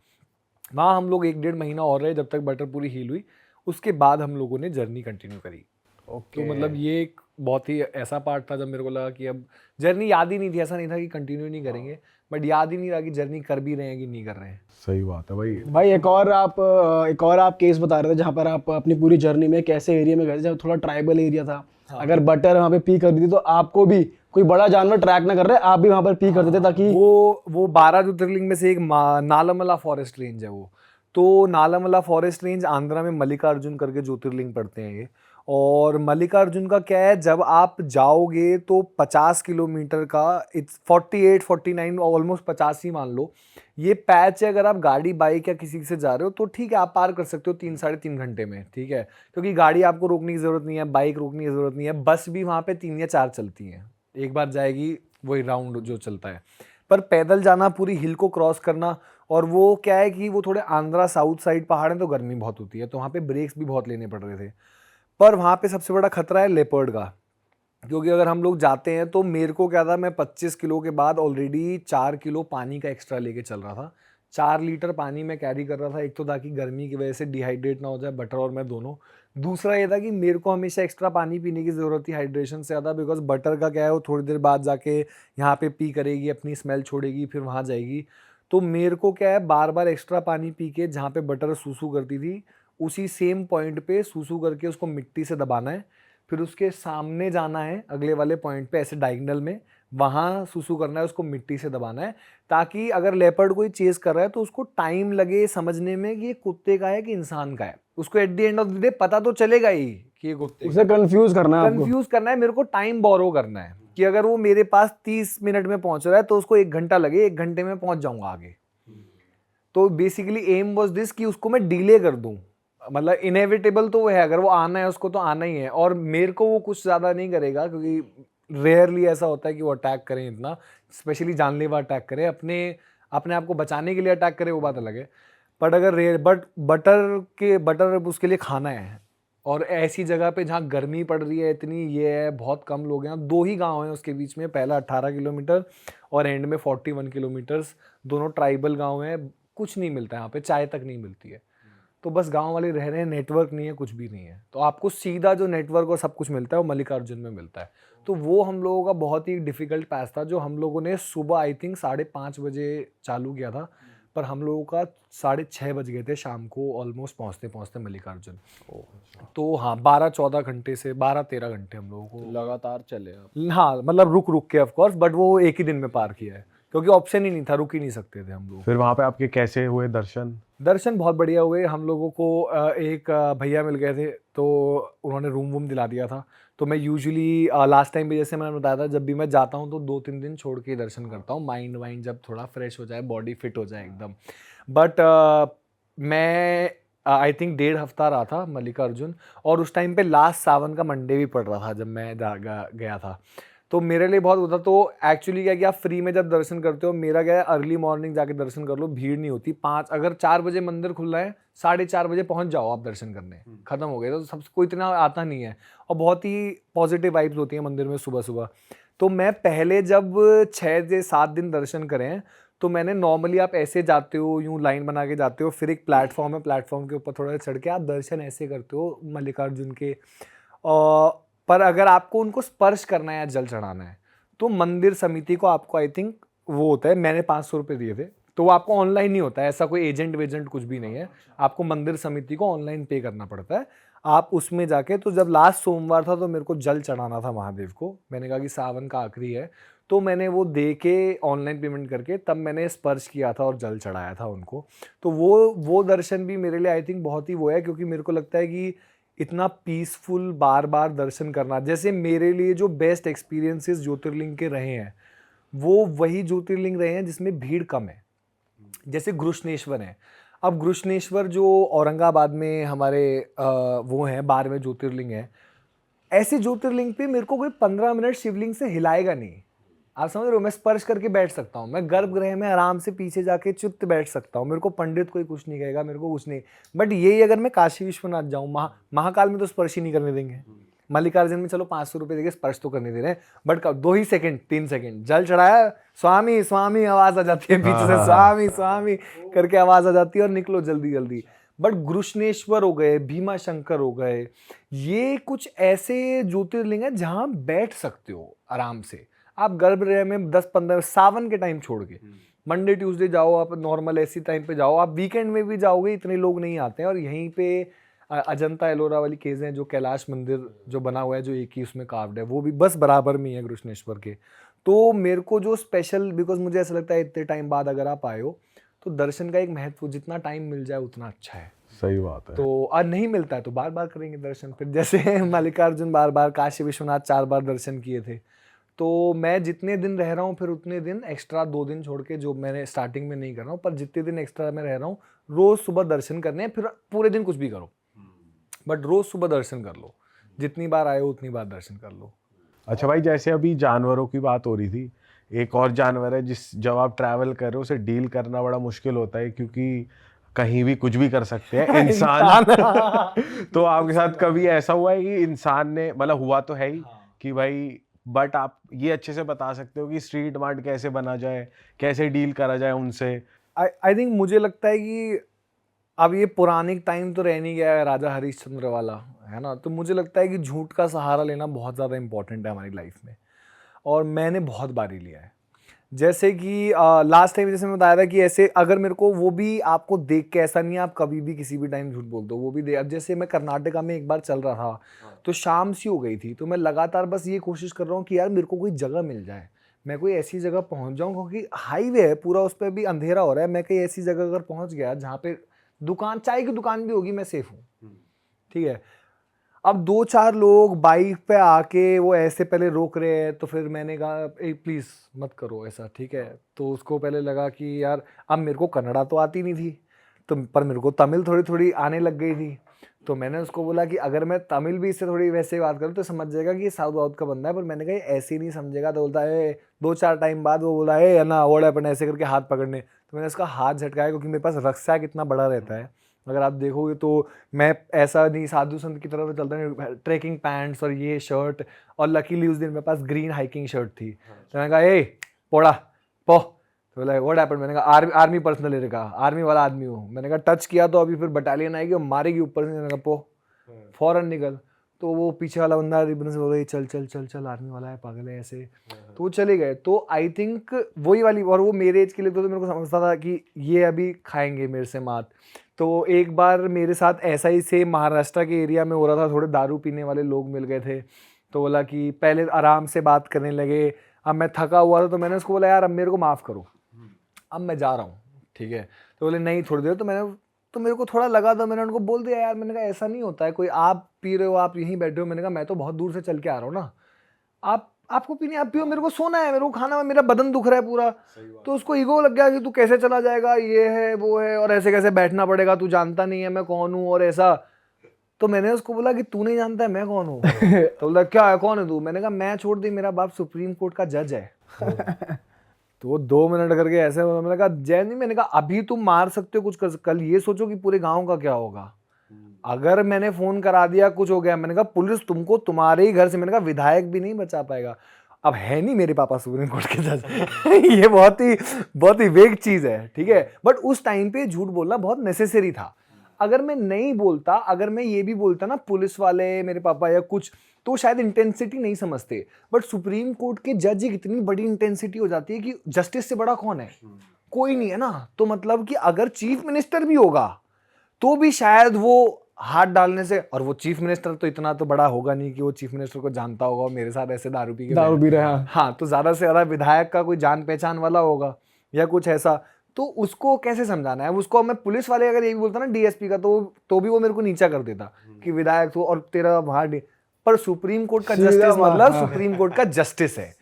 वहाँ हम लोग 1-1.5 महीना और रहे जब तक बटर पूरी हील हुई। उसके बाद हम लोगों ने जर्नी कंटिन्यू करी। तो मतलब ये एक बहुत ही ऐसा पार्ट था जब मेरे को लगा कि अब जर्नी याद ही नहीं थी, ऐसा नहीं था कि कंटिन्यू नहीं करेंगे, बट याद ही नहीं रहा कि जर्नी कर भी रहे हैं कि नहीं कर रहे हैं। सही बात है भाई। भाई एक और आप केस बता रहे थे जहाँ पर आप अपनी पूरी जर्नी में कैसे एरिया में गए थे, जब थोड़ा ट्राइबल एरिया था। अगर बटर वहाँ पे पी कर दी थी तो आपको भी कोई बड़ा जानवर ट्रैक ना कर रहे, आप भी वहाँ पर पी करते थे ताकि वो 12 ज्योतिर्लिंग में से एक नालमला फॉरेस्ट रेंज है वो। तो नालमला फॉरेस्ट रेंज आंध्रा में मल्लिकार्जुन करके ज्योतिर्लिंग पड़ते हैं ये। और मल्लिकार्जुन का क्या है, जब आप जाओगे तो 50 किलोमीटर का, इट्स 48-49, ऑलमोस्ट 50 ही मान लो, ये पैच है। अगर आप गाड़ी बाइक या किसी से जा रहे हो तो ठीक है, आप पार कर सकते हो 3-3.5 घंटे में, ठीक है, क्योंकि गाड़ी आपको रोकने की ज़रूरत नहीं है, बाइक रोकने की ज़रूरत नहीं है, बस भी वहाँ पे 3 या 4 चलती हैं, एक बार जाएगी वही राउंड जो चलता है। पर पैदल जाना, पूरी हिल को क्रॉस करना, और वो क्या है कि वो थोड़े आंध्रा साउथ साइड पहाड़ हैं तो गर्मी बहुत होती है, तो वहाँ पे ब्रेक्स भी बहुत लेने पड़ रहे थे। पर वहाँ पे सबसे बड़ा खतरा है लेपर्ड का, क्योंकि अगर हम लोग जाते हैं तो मेरे को क्या था, मैं 25 किलो के बाद ऑलरेडी 4 किलो पानी का एक्स्ट्रा लेके चल रहा था। 4 लीटर पानी मैं कैरी कर रहा था, एक तो ताकि गर्मी की वजह से डिहाइड्रेट ना हो जाए बटर और मैं दोनों। दूसरा ये था कि मेरे को हमेशा एक्स्ट्रा पानी पीने की ज़रूरत थी हाइड्रेशन से ज़्यादा, बिकॉज बटर का क्या है, वो थोड़ी देर बाद जाके यहाँ पे पी करेगी, अपनी स्मेल छोड़ेगी, फिर वहाँ जाएगी। तो मेरे को क्या है, बार बार एक्स्ट्रा पानी पी के जहाँ पे बटर सूसू करती थी उसी सेम पॉइंट पे सूसू करके उसको मिट्टी से दबाना है, फिर उसके सामने जाना है अगले वाले पॉइंट पे ऐसे डायगोनल में, वहाँ सुसु करना है, उसको मिट्टी से दबाना है, ताकि अगर लेपर्ड कोई चेस कर रहा है तो उसको टाइम लगे समझने में कि ये कुत्ते का है कि इंसान का है। उसको at the end of the day पता तो चलेगा ही कि ये कुत्ते उसे कंफ्यूज करना है आपको। कंफ्यूज करना है, मेरे को टाइम बोरो करना है कि अगर वो मेरे पास 30 मिनट में पहुंच रहा है तो उसको 1 घंटा लगे, 1 घंटे में पहुंच जाऊंगा आगे। तो बेसिकली एम वाज दिस कि उसको मैं डिले कर दूं, मतलब इनएविटेबल तो वो है, अगर वो आना है उसको तो आना ही है, और मेरे को वो कुछ ज़्यादा नहीं करेगा क्योंकि रेयरली ऐसा होता है कि वो अटैक करें इतना, स्पेशली जानलेवा अटैक करें, अपने अपने आप को बचाने के लिए अटैक करें वो बात अलग है। बट अगर रेयर बटर उसके लिए खाना है, और ऐसी जगह पे जहाँ गर्मी पड़ रही है इतनी, ये है, बहुत कम लोग हैं, 2 ही गांव हैं उसके बीच में, पहला 18 किलोमीटर और एंड में 41 किलोमीटर्स, दोनों ट्राइबल गांव हैं, कुछ नहीं मिलता है यहाँ पे, चाय तक नहीं मिलती है। तो बस गांव वाले रह रहे हैं, नेटवर्क नहीं है, कुछ भी नहीं है, तो आपको सीधा जो नेटवर्क और सब कुछ मिलता है वो मल्लिकार्जुन में मिलता है। तो वो हम लोगों का बहुत ही डिफिकल्ट पैच था, जो हम लोगों ने सुबह आई थिंक 5:30 बजे चालू किया था, पर हम लोगों का 6:30 बज गए थे शाम को ऑलमोस्ट पहुंचते पहुंचते मल्लिकार्जुन। तो हाँ 12-14 घंटे से 12-13 घंटे हम लोगों को लगातार चले आप? हाँ मतलब रुक रुक के ऑफ कोर्स, बट वो एक ही दिन में पार किया है क्योंकि ऑप्शन ही नहीं था, रुक ही नहीं सकते थे हम लोग। फिर वहाँ पे आपके कैसे हुए दर्शन? दर्शन बहुत बढ़िया हुए हम लोगों को। एक भैया मिल गए थे तो उन्होंने रूम वूम दिला दिया था। तो मैं यूजुअली लास्ट टाइम भी जैसे मैंने बताया था, जब भी मैं जाता हूँ तो 2-3 दिन छोड़ के दर्शन करता हूँ, माइंड वाइंड जब थोड़ा फ्रेश हो जाए, बॉडी फिट हो जाए एकदम। बट मैं आई थिंक 1.5 हफ्ता रहा था मल्लिकार्जुन, और उस टाइम पे लास्ट सावन का मंडे भी पड़ रहा था जब मैं गया था, तो मेरे लिए बहुत होता। तो एक्चुअली क्या कि आप फ्री में जब दर्शन करते हो, मेरा क्या है, अर्ली मॉर्निंग जाके दर्शन कर लो, भीड़ नहीं होती। 5 अगर 4 बजे मंदिर खुल रहा है, 4:30 बजे पहुंच जाओ आप दर्शन करने, खत्म हो गए। तो सबसे कोई इतना आता नहीं है, और बहुत ही पॉजिटिव वाइब्स होती हैं मंदिर में सुबह सुबह। तो मैं पहले जब 6 से 7 दिन दर्शन करें, तो मैंने नॉर्मली आप ऐसे जाते हो, यूं लाइन बना के जाते हो, फिर एक प्लेटफॉर्म है, प्लेटफॉर्म के ऊपर थोड़ा चढ़ के आप दर्शन ऐसे करते हो मल्लिकार्जुन के। पर अगर आपको उनको स्पर्श करना है या जल चढ़ाना है, तो मंदिर समिति को आपको आई थिंक वो होता है, मैंने 500 रुपये दिए थे, तो वो आपको ऑनलाइन नहीं होता है, ऐसा कोई एजेंट वेजेंट कुछ भी नहीं है, आपको मंदिर समिति को ऑनलाइन पे करना पड़ता है। आप उसमें जाके, तो जब लास्ट सोमवार था तो मेरे को जल चढ़ाना था महादेव को, मैंने कहा कि सावन का आखिरी है, तो मैंने वो दे के ऑनलाइन पेमेंट करके तब मैंने स्पर्श किया था और जल चढ़ाया था उनको। तो वो दर्शन भी मेरे लिए आई थिंक बहुत ही वो है, क्योंकि मेरे को लगता है कि इतना पीसफुल बार बार दर्शन करना, जैसे मेरे लिए जो बेस्ट एक्सपीरियंसेस ज्योतिर्लिंग के रहे हैं, वो वही ज्योतिर्लिंग रहे हैं जिसमें भीड़ कम है। जैसे घृष्णेश्वर है, अब घृष्णेश्वर जो औरंगाबाद में हमारे वो हैं 12वें ज्योतिर्लिंग है, ऐसे ज्योतिर्लिंग पे मेरे को कोई 15 मिनट शिवलिंग से हिलाएगा नहीं। आप समझ रहे हो, मैं स्पर्श करके बैठ सकता हूँ, मैं गर्भगृह में आराम से पीछे जाके चुप्त बैठ सकता हूँ, मेरे को पंडित कोई कुछ नहीं कहेगा, मेरे को कुछ नहीं। बट यही अगर मैं काशी विश्वनाथ जाऊँ, महाकाल में तो स्पर्श ही नहीं करने देंगे, मल्लिकार्जुन में चलो 500 रुपये देके स्पर्श तो करने दे रहे हैं, बट कब 2 ही सेकंड 3 सेकंड जल चढ़ाया, स्वामी स्वामी आवाज आ जाती है पीछे से, स्वामी स्वामी करके आवाज आ जाती है और निकलो जल्दी जल्दी। बट घृष्णेश्वर हो गए, भीमा शंकर हो गए, ये कुछ ऐसे ज्योतिर्लिंग है जहाँ बैठ सकते हो आराम से। आप गर्भगृह में 10-15 सावन के टाइम छोड़ के मंडे ट्यूसडे जाओ, आप नॉर्मल ऐसी टाइम पे जाओ, आप वीकेंड में भी जाओगे इतने लोग नहीं आते हैं। और यहीं पे अजंता एलोरा वाली केज है, जो कैलाश मंदिर जो बना हुआ है, जो एक ही उसमें कार्व्ड है, वो भी बस बराबर में है घृष्णेश्वर के। तो मेरे को जो स्पेशल, बिकॉज मुझे ऐसा लगता है इतने टाइम बाद अगर आप आए हो तो दर्शन का एक महत्व, जितना टाइम मिल जाए उतना अच्छा है। सही बात है। तो आज नहीं मिलता है तो बार बार करेंगे दर्शन। फिर जैसे मल्लिकार्जुन बार बार, काशी विश्वनाथ 4 बार दर्शन किए थे, तो मैं जितने दिन रह रहा हूँ फिर उतने दिन एक्स्ट्रा 2 दिन छोड़ के, जो मैंने स्टार्टिंग में नहीं कर रहा हूँ, पर जितने दिन एक्स्ट्रा मैं रह रहा हूँ, रोज सुबह दर्शन करने हैं। फिर पूरे दिन कुछ भी करो, बट रोज सुबह दर्शन कर लो, जितनी बार आए हो उतनी बार दर्शन कर लो। अच्छा भाई, जैसे अभी जानवरों की बात हो रही थी, एक और जानवर है जब आप ट्रैवल कर रहे हो उसे डील करना बड़ा मुश्किल होता है, क्योंकि कहीं भी कुछ भी कर सकते हैं इंसान। तो आपके साथ कभी ऐसा हुआ है कि इंसान ने, मतलब हुआ तो है ही कि भाई, बट आप ये अच्छे से बता सकते हो कि स्ट्रीट मार्ट कैसे बना जाए, कैसे डील करा जाए उनसे? आई थिंक मुझे लगता है कि अब ये पुरानिक टाइम तो रह नहीं गया है, राजा हरिश्चंद्र वाला है ना, तो मुझे लगता है कि झूठ का सहारा लेना बहुत ज़्यादा इंपॉर्टेंट है हमारी लाइफ में, और मैंने बहुत बारी लिया है। जैसे कि लास्ट टाइम जैसे मैं बताया था कि ऐसे अगर मेरे को, वो भी आपको देख के, ऐसा नहीं है आप कभी भी किसी भी टाइम झूठ बोल दो, वो भी दे। अब जैसे मैं कर्नाटका में एक बार चल रहा था, तो शाम सी हो गई थी, तो मैं लगातार बस ये कोशिश कर रहा हूँ कि यार मेरे को कोई जगह मिल जाए, मैं कोई ऐसी जगह पहुंच जाऊं, क्योंकि हाईवे है पूरा, उस पर भी अंधेरा हो रहा है, मैं कहीं ऐसी जगह अगर पहुंच गया जहाँ पे दुकान, चाय की दुकान भी होगी, मैं सेफ हूँ, ठीक है। अब 2-4 लोग बाइक पे आके वो ऐसे पहले रोक रहे हैं, तो फिर मैंने कहा प्लीज़ मत करो ऐसा, ठीक है। तो उसको पहले लगा कि यार, अब मेरे को कन्नड़ा तो आती नहीं थी, तो पर मेरे को तमिल थोड़ी थोड़ी आने लग गई थी। तो मैंने उसको बोला कि अगर मैं तमिल भी इससे थोड़ी वैसे बात करूँ तो समझ जाएगा कि ये साउथ वाउथ का बंदा है, पर मैंने कहा ये ऐसे ही नहीं समझेगा। तो बोलता है 2-4 टाइम बाद वो बोला है ना ओड़ा अपन ऐसे करके हाथ पकड़ने, तो मैंने उसका हाथ झटकाया, क्योंकि मेरे पास रक्सैक इतना बड़ा रहता है, अगर आप देखोगे तो मैं ऐसा नहीं साधु संत की तरफ चलता नहीं, ट्रैकिंग पैंट्स और ये शर्ट, और लकीली उस दिन मेरे पास ग्रीन हाइकिंग शर्ट थी। तो मैंने कहा ए पोड़ा पो, तो बोला व्हाट हैपेंड, मैंने कहा आर्मी पर्सनल है, कहा आर्मी वाला आदमी हूँ। मैंने कहा टच किया तो अभी फिर बटालियन आएगी और मारेगी ऊपर से, मैंने कहा पो फौरन निकल। तो वो पीछे वाला बंदा रिबन से बोल रहा चल चल चल चल आर्मी वाला है, पागल है ऐसे, तो वो चले गए। तो आई थिंक वही वाली, और वो मेरे एज के लिए तो मेरे को समझता था कि ये अभी खाएंगे मेरे से मात। तो एक बार मेरे साथ ऐसा ही सेम महाराष्ट्र के एरिया में हो रहा था, थोड़े दारू पीने वाले लोग मिल गए थे, तो बोला कि पहले आराम से बात करने लगे। अब मैं थका हुआ था, तो मैंने उसको बोला यार अब मेरे को माफ़ करो, अब मैं जा रहा हूँ, ठीक है। तो बोले नहीं थोड़ी देर, तो मेरे को थोड़ा लगा, तो मैंने उनको बोल दिया यार, मैंने कहा ऐसा नहीं होता है, कोई आप पी रहे हो आप यहीं बैठे हो, मैंने कहा मैं तो बहुत दूर से चल के आ रहा हूँ ना, आपको पीनी आप पियो, मेरे को सोना है, मेरे को खाना है, मेरा बदन दुख रहा है पूरा। तो उसको ईगो लग गया कि तू कैसे चला जाएगा, ये है वो है, और ऐसे कैसे बैठना पड़ेगा, तू जानता नहीं है मैं कौन हूँ और ऐसा। तो मैंने उसको बोला कि तू नहीं जानता है मैं कौन हूँ। तो बोला क्या है, कौन है तू? मैंने कहा मैं छोड़ दी, मेरा बाप सुप्रीम कोर्ट का जज है। तो वो 2 मिनट करके ऐसे, मैंने कहा जय नहीं, मैंने कहा अभी तुम मार सकते हो कुछ कर, कल ये सोचो कि पूरे गांव का क्या होगा। अगर मैंने फोन करा दिया कुछ हो गया, मैंने कहा पुलिस तुमको तुम्हारे ही घर से, मैंने कहा विधायक भी नहीं बचा पाएगा। अब है नहीं मेरे पापा सुप्रीम कोर्ट के जज। ये बहुत ही वेग चीज है, ठीक है। बट उस टाइम पे झूठ बोलना बहुत नेसेसरी था। अगर मैं नहीं बोलता, अगर मैं ये भी बोलता ना पुलिस वाले मेरे पापा या कुछ, तो शायद इंटेंसिटी नहीं समझते। बट सुप्रीम कोर्ट के जज एक इतनी बड़ी इंटेंसिटी हो जाती है कि जस्टिस से बड़ा कौन है, कोई नहीं है ना। तो मतलब कि अगर चीफ मिनिस्टर भी होगा तो भी शायद वो हाथ डालने से, और वो चीफ मिनिस्टर तो इतना तो बड़ा होगा नहीं कि वो चीफ मिनिस्टर को जानता होगा और मेरे साथ ऐसे दारू पी रहा। हाँ, तो ज्यादा से ज्यादा विधायक का कोई जान पहचान वाला होगा या कुछ ऐसा। तो उसको कैसे समझाना है, उसको मैं पुलिस वाले अगर ये भी बोलता ना डीएसपी का, तो भी वो मेरे को नीचा कर देता कि विधायक तो और तेरा वहां पर सुप्रीम कोर्ट का जस्टिस मतलब सुप्रीम कोर्ट का जस्टिस है,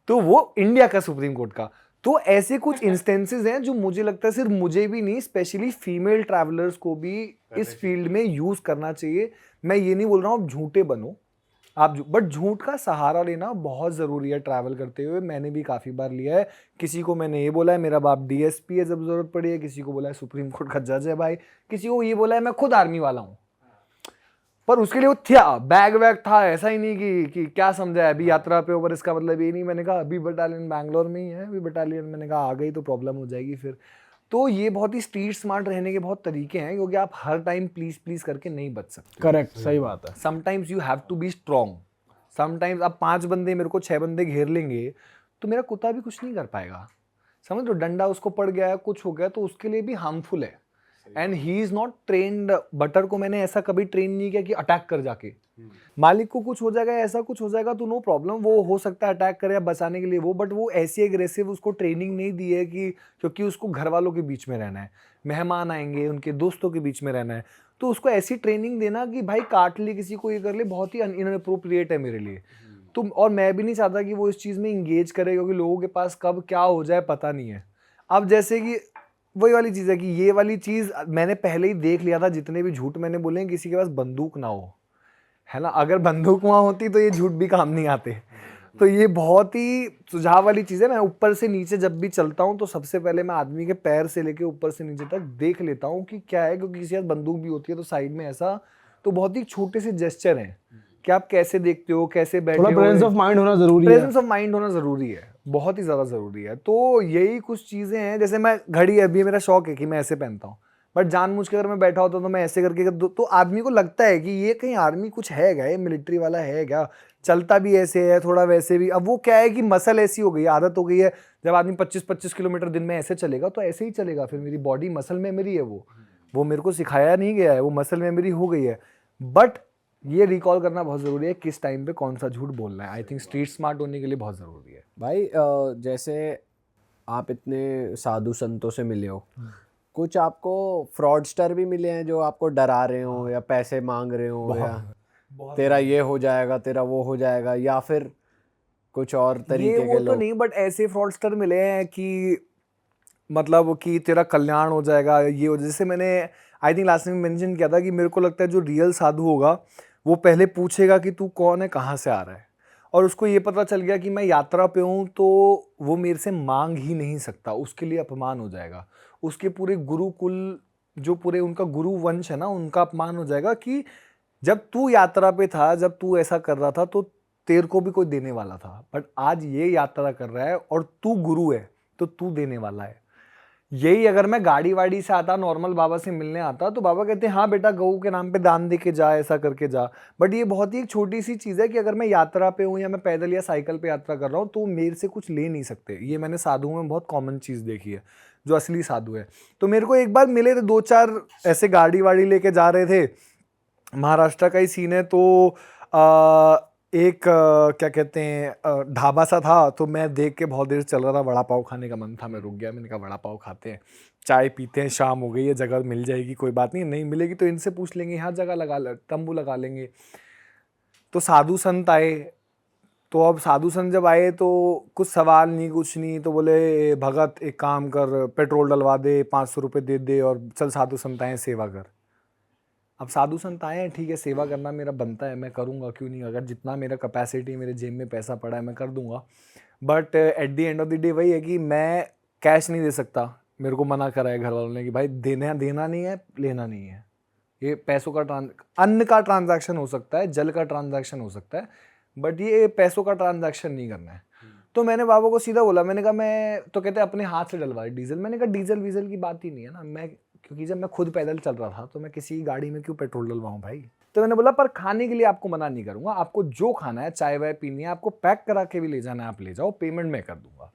तो वो इंडिया का सुप्रीम कोर्ट का। तो ऐसे कुछ इंस्टेंसेस हैं जो मुझे लगता है सिर्फ मुझे भी नहीं, स्पेशली फीमेल ट्रैवलर्स को भी इस फील्ड में यूज करना चाहिए। मैं ये नहीं बोल रहा हूँ आप झूठे बनो, बट झूठ का सहारा लेना बहुत ज़रूरी है ट्रैवल करते हुए। मैंने भी काफ़ी बार लिया है। किसी को मैंने ये बोला है मेरा बाप डीएसपी है जब ज़रूरत पड़ी है, किसी को बोला है सुप्रीम कोर्ट का जज है भाई, किसी को ये बोला है मैं खुद आर्मी वाला हूँ। पर उसके लिए वो था बैग वैग था, ऐसा ही नहीं कि क्या समझा है अभी यात्रा पे ऊपर, इसका मतलब ये नहीं। मैंने कहा अभी बटालियन बैंगलोर में ही है, अभी बटालियन मैंने कहा आ गई तो प्रॉब्लम हो जाएगी फिर। तो ये बहुत ही स्ट्रीट स्मार्ट रहने के बहुत तरीके हैं, क्योंकि आप हर टाइम प्लीज करके नहीं बच सकते। करेक्ट, सही बात है। Sometimes you have to be strong. Sometimes अब 5 बंदे मेरे को 6 बंदे घेर लेंगे तो मेरा कुत्ता भी कुछ नहीं कर पाएगा, समझ लो। डंडा उसको पड़ गया कुछ हो गया तो उसके लिए भी हार्मफुल है। And he is not trained. Butter को मैंने ऐसा कभी ट्रेन नहीं किया कि अटैक कर जाके, मालिक को कुछ हो जाएगा ऐसा कुछ हो जाएगा तो नो प्रॉब्लम, वो हो सकता है अटैक करे या बचाने के लिए वो, बट वो ऐसी एग्रेसिव उसको ट्रेनिंग नहीं दी है कि, क्योंकि उसको घर वालों के बीच में रहना है, मेहमान आएंगे उनके दोस्तों के बीच में रहना है, तो उसको ऐसी ट्रेनिंग देना कि भाई काट ले किसी को ये कर ले, बहुत ही इनअप्रोप्रिएट है मेरे लिए। तो और मैं भी नहीं चाहता कि वो इस चीज़ में इंगेज करे, क्योंकि लोगों के पास कब क्या हो जाए पता नहीं है। अब जैसे कि वही वाली चीज़ है कि ये वाली चीज़ मैंने पहले ही देख लिया था, जितने भी झूठ मैंने बोले किसी के पास बंदूक ना हो, है ना। अगर बंदूक वहाँ होती तो ये झूठ भी काम नहीं आते। तो ये बहुत ही सुझाव वाली चीज़ है। मैं ऊपर से नीचे जब भी चलता हूँ तो सबसे पहले मैं आदमी के पैर से लेके ऊपर से नीचे तक देख लेता हूँ कि क्या है, क्योंकि किसी के पास बंदूक भी होती है तो साइड में ऐसा, तो बहुत ही छोटे से जेस्चर हैं कि आप कैसे देखते हो, कैसे बैठे हो, प्रेजेंस ऑफ माइंड होना जरूरी है। प्रेजेंस ऑफ माइंड होना जरूरी है, बहुत ही ज़्यादा ज़रूरी है। तो यही कुछ चीज़ें हैं। जैसे मैं घड़ी, अभी मेरा शौक है कि मैं ऐसे पहनता हूँ, बट जानबूझ के अगर मैं बैठा होता तो मैं ऐसे करके, तो आदमी को लगता है कि ये कहीं आर्मी कुछ है क्या, ये मिलिट्री वाला है क्या, चलता भी ऐसे है थोड़ा वैसे भी। अब वो क्या है कि मसल ऐसी हो गई है, आदत हो गई है, जब आदमी 25-25 किलोमीटर दिन में ऐसे चलेगा तो ऐसे ही चलेगा। फिर मेरी बॉडी मसल मेमोरी है, वो मेरे को सिखाया नहीं गया है, वो मसल मेमोरी हो गई है। बट ये रिकॉल करना बहुत ज़रूरी है किस टाइम पे कौन सा झूठ बोलना है। आई थिंक स्ट्रीट स्मार्ट होने के लिए बहुत ज़रूरी है। भाई जैसे आप इतने साधु संतों से मिले हो, कुछ आपको फ्रॉडस्टर भी मिले हैं जो आपको डरा रहे हो या पैसे मांग रहे हो या तेरा ये हो जाएगा तेरा वो हो जाएगा, या फिर कुछ और ये तरीके वो के तो लोग? नहीं, बट ऐसे फ्रॉडस्टर मिले हैं कि मतलब कि तेरा कल्याण हो जाएगा, ये हो, जैसे मैंने आई थिंक लास्ट में मेंशन किया था कि मेरे को लगता है जो रियल साधु होगा वो पहले पूछेगा कि तू कौन है, कहाँ से आ रहा है, और उसको ये पता चल गया कि मैं यात्रा पे हूँ तो वो मेरे से मांग ही नहीं सकता, उसके लिए अपमान हो जाएगा, उसके पूरे गुरुकुल जो पूरे उनका गुरु वंश है ना उनका अपमान हो जाएगा कि जब तू यात्रा पे था, जब तू ऐसा कर रहा था तो तेरे को भी कोई देने वाला था, बट आज ये यात्रा कर रहा है और तू गुरु है तो तू देने वाला है। यही अगर मैं गाड़ी वाड़ी से आता, नॉर्मल बाबा से मिलने आता, तो बाबा कहते हैं हाँ बेटा गऊ के नाम पे दान दे के जा, ऐसा करके जा। बट ये बहुत ही एक छोटी सी चीज़ है कि अगर मैं यात्रा पे हूँ या मैं पैदल या साइकिल पे यात्रा कर रहा हूँ तो मेरे से कुछ ले नहीं सकते। ये मैंने साधुओं में बहुत कॉमन चीज़ देखी है, जो असली साधु है। तो मेरे को एक बार मिले थे 2-4 ऐसे गाड़ी वाड़ी लेके जा रहे थे, महाराष्ट्र का ही सीन है। तो एक क्या कहते हैं ढाबा सा था, तो मैं देख के बहुत देर चल रहा था, वड़ा पाव खाने का मन था, मैं रुक गया, मैंने कहा वड़ा पाव खाते हैं, चाय पीते हैं, शाम हो गई है, जगह मिल जाएगी, कोई बात नहीं, नहीं मिलेगी तो इनसे पूछ लेंगे, यहाँ जगह लगा तंबू लगा लेंगे। तो साधु संत आए, तो अब साधु संत जब आए तो कुछ सवाल नहीं कुछ नहीं, तो बोले भगत एक काम कर, पेट्रोल डलवा दे, 500 रुपये दे दे और चल साधु संत आए सेवा कर। अब साधु संत आए हैं, ठीक है, सेवा करना मेरा बनता है, मैं करूँगा, क्यों नहीं, अगर जितना मेरा कैपेसिटी, मेरे जेब में पैसा पड़ा है मैं कर दूंगा। But at the end of the day वही है कि मैं कैश नहीं दे सकता, मेरे को मना करा है घर वालों ने कि भाई देना नहीं है, लेना नहीं है। ये पैसों का अन्न का ट्रांजैक्शन हो सकता है, जल का ट्रांजैक्शन हो सकता है, बट ये पैसों का ट्रांजैक्शन नहीं करना है। तो मैंने बाबा को सीधा बोला, मैंने कहा मैं तो कहते अपने हाथ से डलवा डीजल। मैंने कहा डीजल वीजल की बात ही नहीं है ना, मैं क्योंकि जब मैं खुद पैदल चल रहा था तो मैं किसी गाड़ी में क्यों पेट्रोल डलवाऊं भाई। तो मैंने बोला पर खाने के लिए आपको मना नहीं करूंगा, आपको जो खाना है, चाय वाय पीनी है, आपको पैक करा के भी ले जाना है आप ले जाओ, पेमेंट मैं कर दूंगा।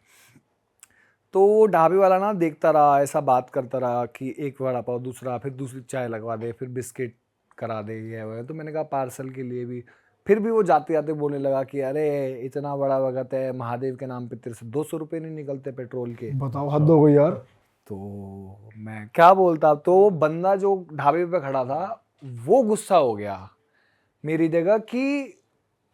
तो ढाबे वाला ना देखता रहा, ऐसा बात करता रहा कि एक वड़ा पाव, दूसरा, फिर दूसरी चाय लगवा दे, फिर बिस्किट करा दे, ये वो। तो मैंने कहा पार्सल के लिए भी, फिर भी वो जाते जाते बोलने लगा कि अरे इतना बड़ा वक्त है, महादेव के नाम पे तेरे से 200 रुपये नहीं निकलते पेट्रोल के। बताओ, हद हो गई यार। तो मैं क्या बोलता। तो बंदा जो ढाबे पे खड़ा था वो गुस्सा हो गया मेरी जगह कि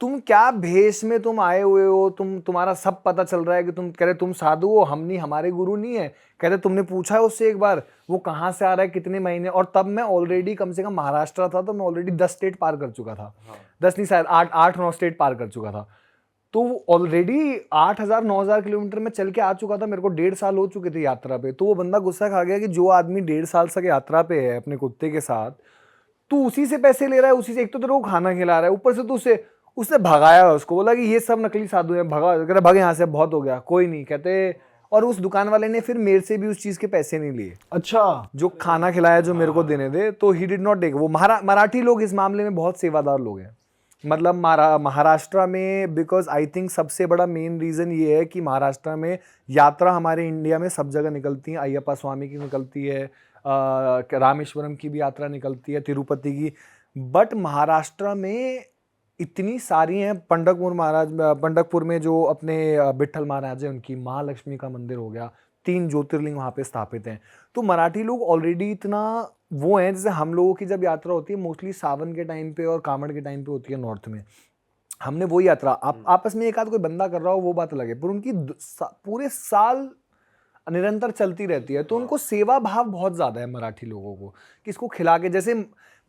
तुम क्या भेष में तुम आए हुए हो, तुम्हारा सब पता चल रहा है कि तुम कह रहे तुम साधु हो, हम नहीं, हमारे गुरु नहीं है। कह रहे तुमने पूछा है उससे एक बार वो कहाँ से आ रहा है, कितने महीने। और तब मैं ऑलरेडी कम से कम महाराष्ट्र था, तो मैं ऑलरेडी 10 स्टेट पार कर चुका था। 10 नहीं शायद 8-9 स्टेट पार कर चुका था। तो ऑलरेडी 8,000-9,000 किलोमीटर में चल के आ चुका था, मेरे को 1.5 साल हो चुके थे यात्रा पे। तो वो बंदा गुस्सा खा गया कि जो आदमी 1.5 साल से यात्रा पे है अपने कुत्ते के साथ, तू उसी से पैसे ले रहा है, उसी से एक तो तेरे को खाना खिला रहा है, ऊपर से तू उसने भगाया उसको, बोला कि ये सब नकली साधु हैं, भगा, कह रहा भाग यहाँ से, बहुत हो गया, कोई नहीं कहते। और उस दुकान वाले ने फिर मेरे से भी उस चीज़ के पैसे नहीं लिए, अच्छा, जो खाना खिलाया जो मेरे को देने दे। तो ही डिड नॉट टेक। वो मराठी लोग इस मामले में बहुत सेवादार लोग हैं, मतलब महाराष्ट्र में, बिकॉज आई थिंक सबसे बड़ा मेन रीज़न ये है कि महाराष्ट्र में यात्रा हमारे इंडिया में सब जगह निकलती है। अय्यप्पा स्वामी की निकलती है, रामेश्वरम की भी यात्रा निकलती है, तिरुपति की। बट महाराष्ट्र में इतनी सारी हैं, पंढरपुर में जो अपने विट्ठल महाराज है, उनकी महालक्ष्मी का मंदिर हो गया, 3 ज्योतिर्लिंग वहाँ पे स्थापित हैं। तो मराठी लोग ऑलरेडी इतना वो हैं, जैसे हम लोगों की जब यात्रा होती है मोस्टली सावन के टाइम पे और कांवड़ के टाइम पे होती है नॉर्थ में, हमने वो यात्रा आपस में एक आध कोई बंदा कर रहा हो वो बात अलग है, पर उनकी पूरे साल निरंतर चलती रहती है। तो उनको सेवा भाव बहुत ज़्यादा है मराठी लोगों को, कि इसको खिला के, जैसे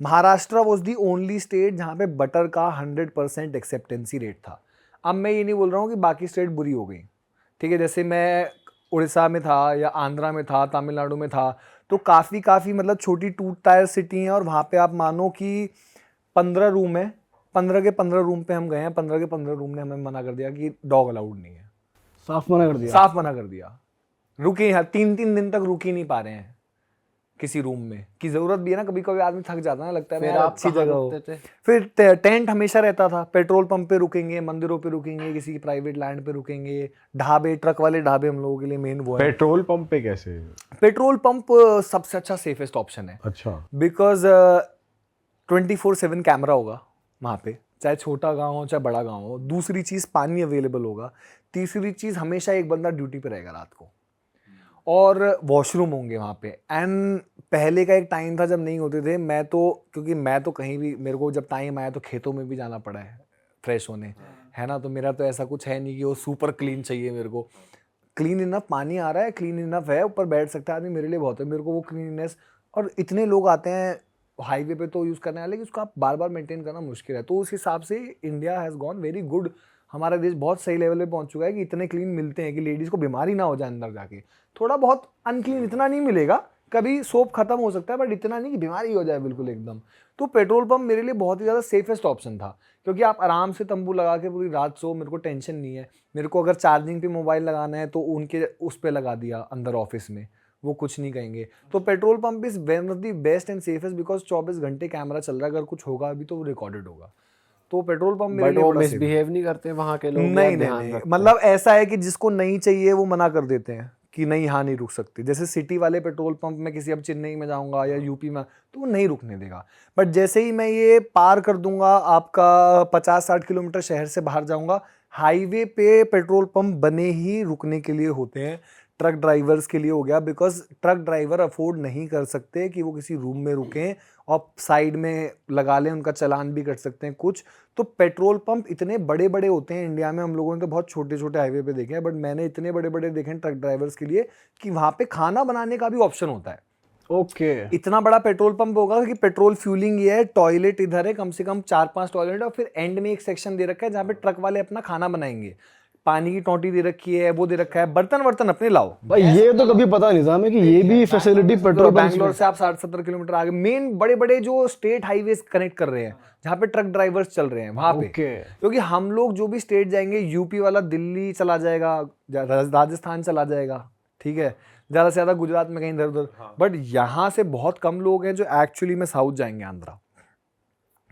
Maharashtra was the only state जहाँ पे बटर का 100% एक्सेप्टेंसी रेट था। अब मैं ये नहीं बोल रहा हूँ कि बाकी स्टेट बुरी हो गई, ठीक है, जैसे मैं उड़ीसा में था या आंध्रा में था, तमिलनाडु में था, तो काफ़ी मतलब छोटी 2 टायर सिटी हैं, और वहाँ पे आप मानो कि 15 रूम है, 15 के 15 रूम पे हम गए हैं, 15 के 15 रूम ने हमें मना कर दिया कि डॉग अलाउड नहीं है। साफ मना कर दिया, साफ मना कर दिया। रुके हैं 3-3 दिन तक रुक ही नहीं पा रहे हैं किसी रूम में, की जरूरत भी है ना, कभी कभी आदमी थक जाता है ना, लगता है फिर यार आप अच्छी कहाँ जगह हो। रुकते थे? फिर टेंट हमेशा रहता था, पेट्रोल पंप पे रुकेंगे, मंदिरों पे रुकेंगे, किसी प्राइवेट लैंड पे रुकेंगे, ढाबे, ट्रक वाले ढाबे हम लोगों के लिए मेन वो है। पेट्रोल पंप पे कैसे? पेट्रोल पंप सबसे अच्छा सेफेस्ट ऑप्शन है। अच्छा, बिकॉज 24/7 कैमरा होगा, वहाँ पे, चाहे छोटा गांव हो चाहे बड़ा गांव हो। दूसरी चीज़ पानी अवेलेबल होगा। तीसरी चीज़ हमेशा एक बंदा ड्यूटी पे रहेगा रात को, और वॉशरूम होंगे वहाँ पे। एंड पहले का एक टाइम था जब नहीं होते थे, मैं तो, क्योंकि मैं तो कहीं भी, मेरे को जब टाइम आया तो खेतों में भी जाना पड़ा है फ्रेश होने, है ना। तो मेरा तो ऐसा कुछ है नहीं कि वो सुपर क्लीन चाहिए मेरे को। क्लीन इनफ पानी आ रहा है, क्लीन इनफ है, ऊपर बैठ सकता है आदमी, मेरे लिए बहुत है। मेरे को वो क्लीननेस, और इतने लोग आते हैं हाईवे पे तो यूज़ करने वाले कि उसको आप बार बार मेंटेन करना मुश्किल है। तो उस हिसाब से India has gone very good. हमारा देश बहुत सही लेवल पे पहुंच चुका है कि इतने क्लीन मिलते हैं कि लेडीज़ को बीमारी ना हो जाए अंदर जाके। थोड़ा बहुत अनक्लीन इतना नहीं मिलेगा, कभी सोप खत्म हो सकता है, बट इतना नहीं कि बीमारी हो जाए बिल्कुल एकदम। तो पेट्रोल पंप मेरे लिए बहुत ही ज़्यादा सेफेस्ट ऑप्शन था, क्योंकि आप आराम से तंबू लगा के पूरी रात सो, मेरे को टेंशन नहीं है। मेरे को अगर चार्जिंग पे मोबाइल लगाना है तो उनके उस पे लगा दिया अंदर ऑफिस में, वो कुछ नहीं कहेंगे। तो petrol pump is one of the best and safest, because 24 घंटे कैमरा चल रहा है, अगर कुछ होगा अभी तो वो रिकॉर्डेड होगा। तो पेट्रोल पंप मेरे बट लिए वो बड़ा safe है। मिसबिहेव नहीं करते वहाँ के लोग? या नहीं नहीं ध्यान नहीं, रखते मतलब ऐसा है कि जिसको नहीं चाहिए वो मना कर देते हैं कि नहीं, यहाँ नहीं रुक सकते। जैसे सिटी वाले पेट्रोल पंप में, किसी अब चेन्नई में जाऊंगा या यूपी में, तो वो नहीं रुकने देगा। बट जैसे ही मैं ये पार कर दूंगा आपका 50-60 किलोमीटर शहर से बाहर जाऊंगा, हाईवे पे पेट्रोल पंप बने ही रुकने के लिए होते हैं। ट्रक ड्राइवर्स के लिए हो गया, बिकॉज ट्रक ड्राइवर अफोर्ड नहीं कर सकते कि वो किसी रूम में रुकें और साइड में लगा लें, उनका चालान भी कट सकते हैं कुछ। तो पेट्रोल पंप इतने बड़े बड़े होते हैं इंडिया में, हम लोगों ने तो बहुत छोटे छोटे हाईवे पे देखे हैं, बट मैंने इतने बड़े बड़े देखे हैं ट्रक ड्राइवर्स के लिए कि वहाँ पे खाना बनाने का भी ऑप्शन होता है। ओके। इतना बड़ा पेट्रोल पंप होगा कि पेट्रोल फ्यूलिंग ये है, टॉयलेट इधर है, कम से कम 4-5 टॉयलेट, और फिर एंड में एक सेक्शन दे रखा है जहाँ पे ट्रक वाले अपना खाना बनाएंगे। पानी की टोंटी दे रखी है, वो दे रखा है, बर्तन वर्तन अपने लाओ। भाई ये तो कभी पता नहीं था हमें कि ये भी फैसिलिटी पेट्रोल पंप बैंगलोर से आप 60-70 किलोमीटर आगे मेन बड़े बड़े जो स्टेट हाईवे कनेक्ट कर रहे हैं, जहाँ पे ट्रक ड्राइवर्स चल रहे हैं वहां पे। ओके। क्योंकि हम लोग जो भी स्टेट जाएंगे, यूपी वाला दिल्ली चला जाएगा, राजस्थान चला जाएगा, ठीक है, ज्यादा से ज्यादा गुजरात में कहीं इधर उधर। बट यहाँ से बहुत कम लोग हैं जो एक्चुअली में साउथ जाएंगे, आंध्रा,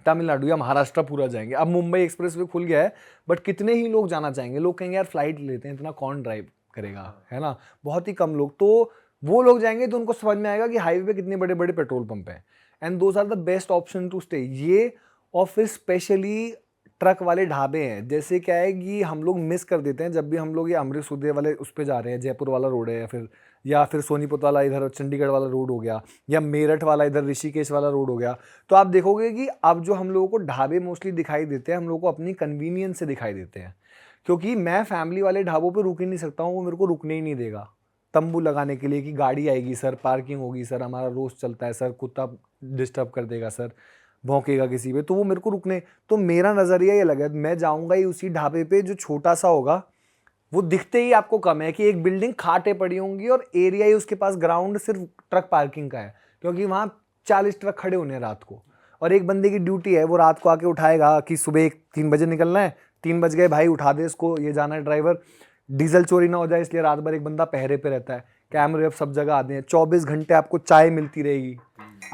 तमिलनाडु या महाराष्ट्र पूरा जाएंगे। अब मुंबई एक्सप्रेस वे खुल गया है, बट कितने ही लोग जाना चाहेंगे। लोग कहेंगे यार फ्लाइट लेते हैं, इतना कौन ड्राइव करेगा, है ना, बहुत ही कम लोग। तो वो लोग जाएंगे तो उनको समझ में आएगा कि हाईवे पे कितने बड़े बड़े पेट्रोल पंप हैं, and those are the best option to stay. ये और फिर स्पेशली ट्रक वाले ढाबे हैं। जैसे क्या है कि हम लोग मिस कर देते हैं जब भी हम लोग ये अमृत सुधे वाले उस पर जा रहे हैं, जयपुर वाला रोड है, या फिर सोनीपत वाला इधर चंडीगढ़ वाला रोड हो गया, या मेरठ वाला इधर ऋषिकेश वाला रोड हो गया। तो आप देखोगे कि अब जो हम लोगों को ढाबे मोस्टली दिखाई देते हैं, हम लोगों को अपनी कन्वीनियंस से दिखाई देते हैं। क्योंकि मैं फैमिली वाले ढाबों पे रुक ही नहीं सकता हूँ, वो मेरे को रुकने ही नहीं देगा तंबू लगाने के लिए कि गाड़ी आएगी सर, पार्किंग होगी सर, हमारा रोज चलता है सर, कुत्ता डिस्टर्ब कर देगा सर, भौंकेगा किसी पे, तो वो मेरे को रुकने। तो मेरा नज़रिया ये लगा, मैं जाऊँगा ही उसी ढाबे पे जो छोटा सा होगा, वो दिखते ही आपको कम है कि एक बिल्डिंग खाटे पड़ी होंगी और एरिया ही उसके पास ग्राउंड सिर्फ ट्रक पार्किंग का है, क्योंकि वहाँ 40 ट्रक खड़े होने हैं रात को, और एक बंदे की ड्यूटी है, वो रात को आके उठाएगा कि सुबह 3 बजे निकलना है, 3 बज गए भाई उठा दे इसको, ये जाना है ड्राइवर। डीजल चोरी ना हो जाए इसलिए रात भर एक बंदा पहरे पे रहता है। कैमरे अब सब जगह आते हैं, 24 घंटे आपको चाय मिलती रहेगी।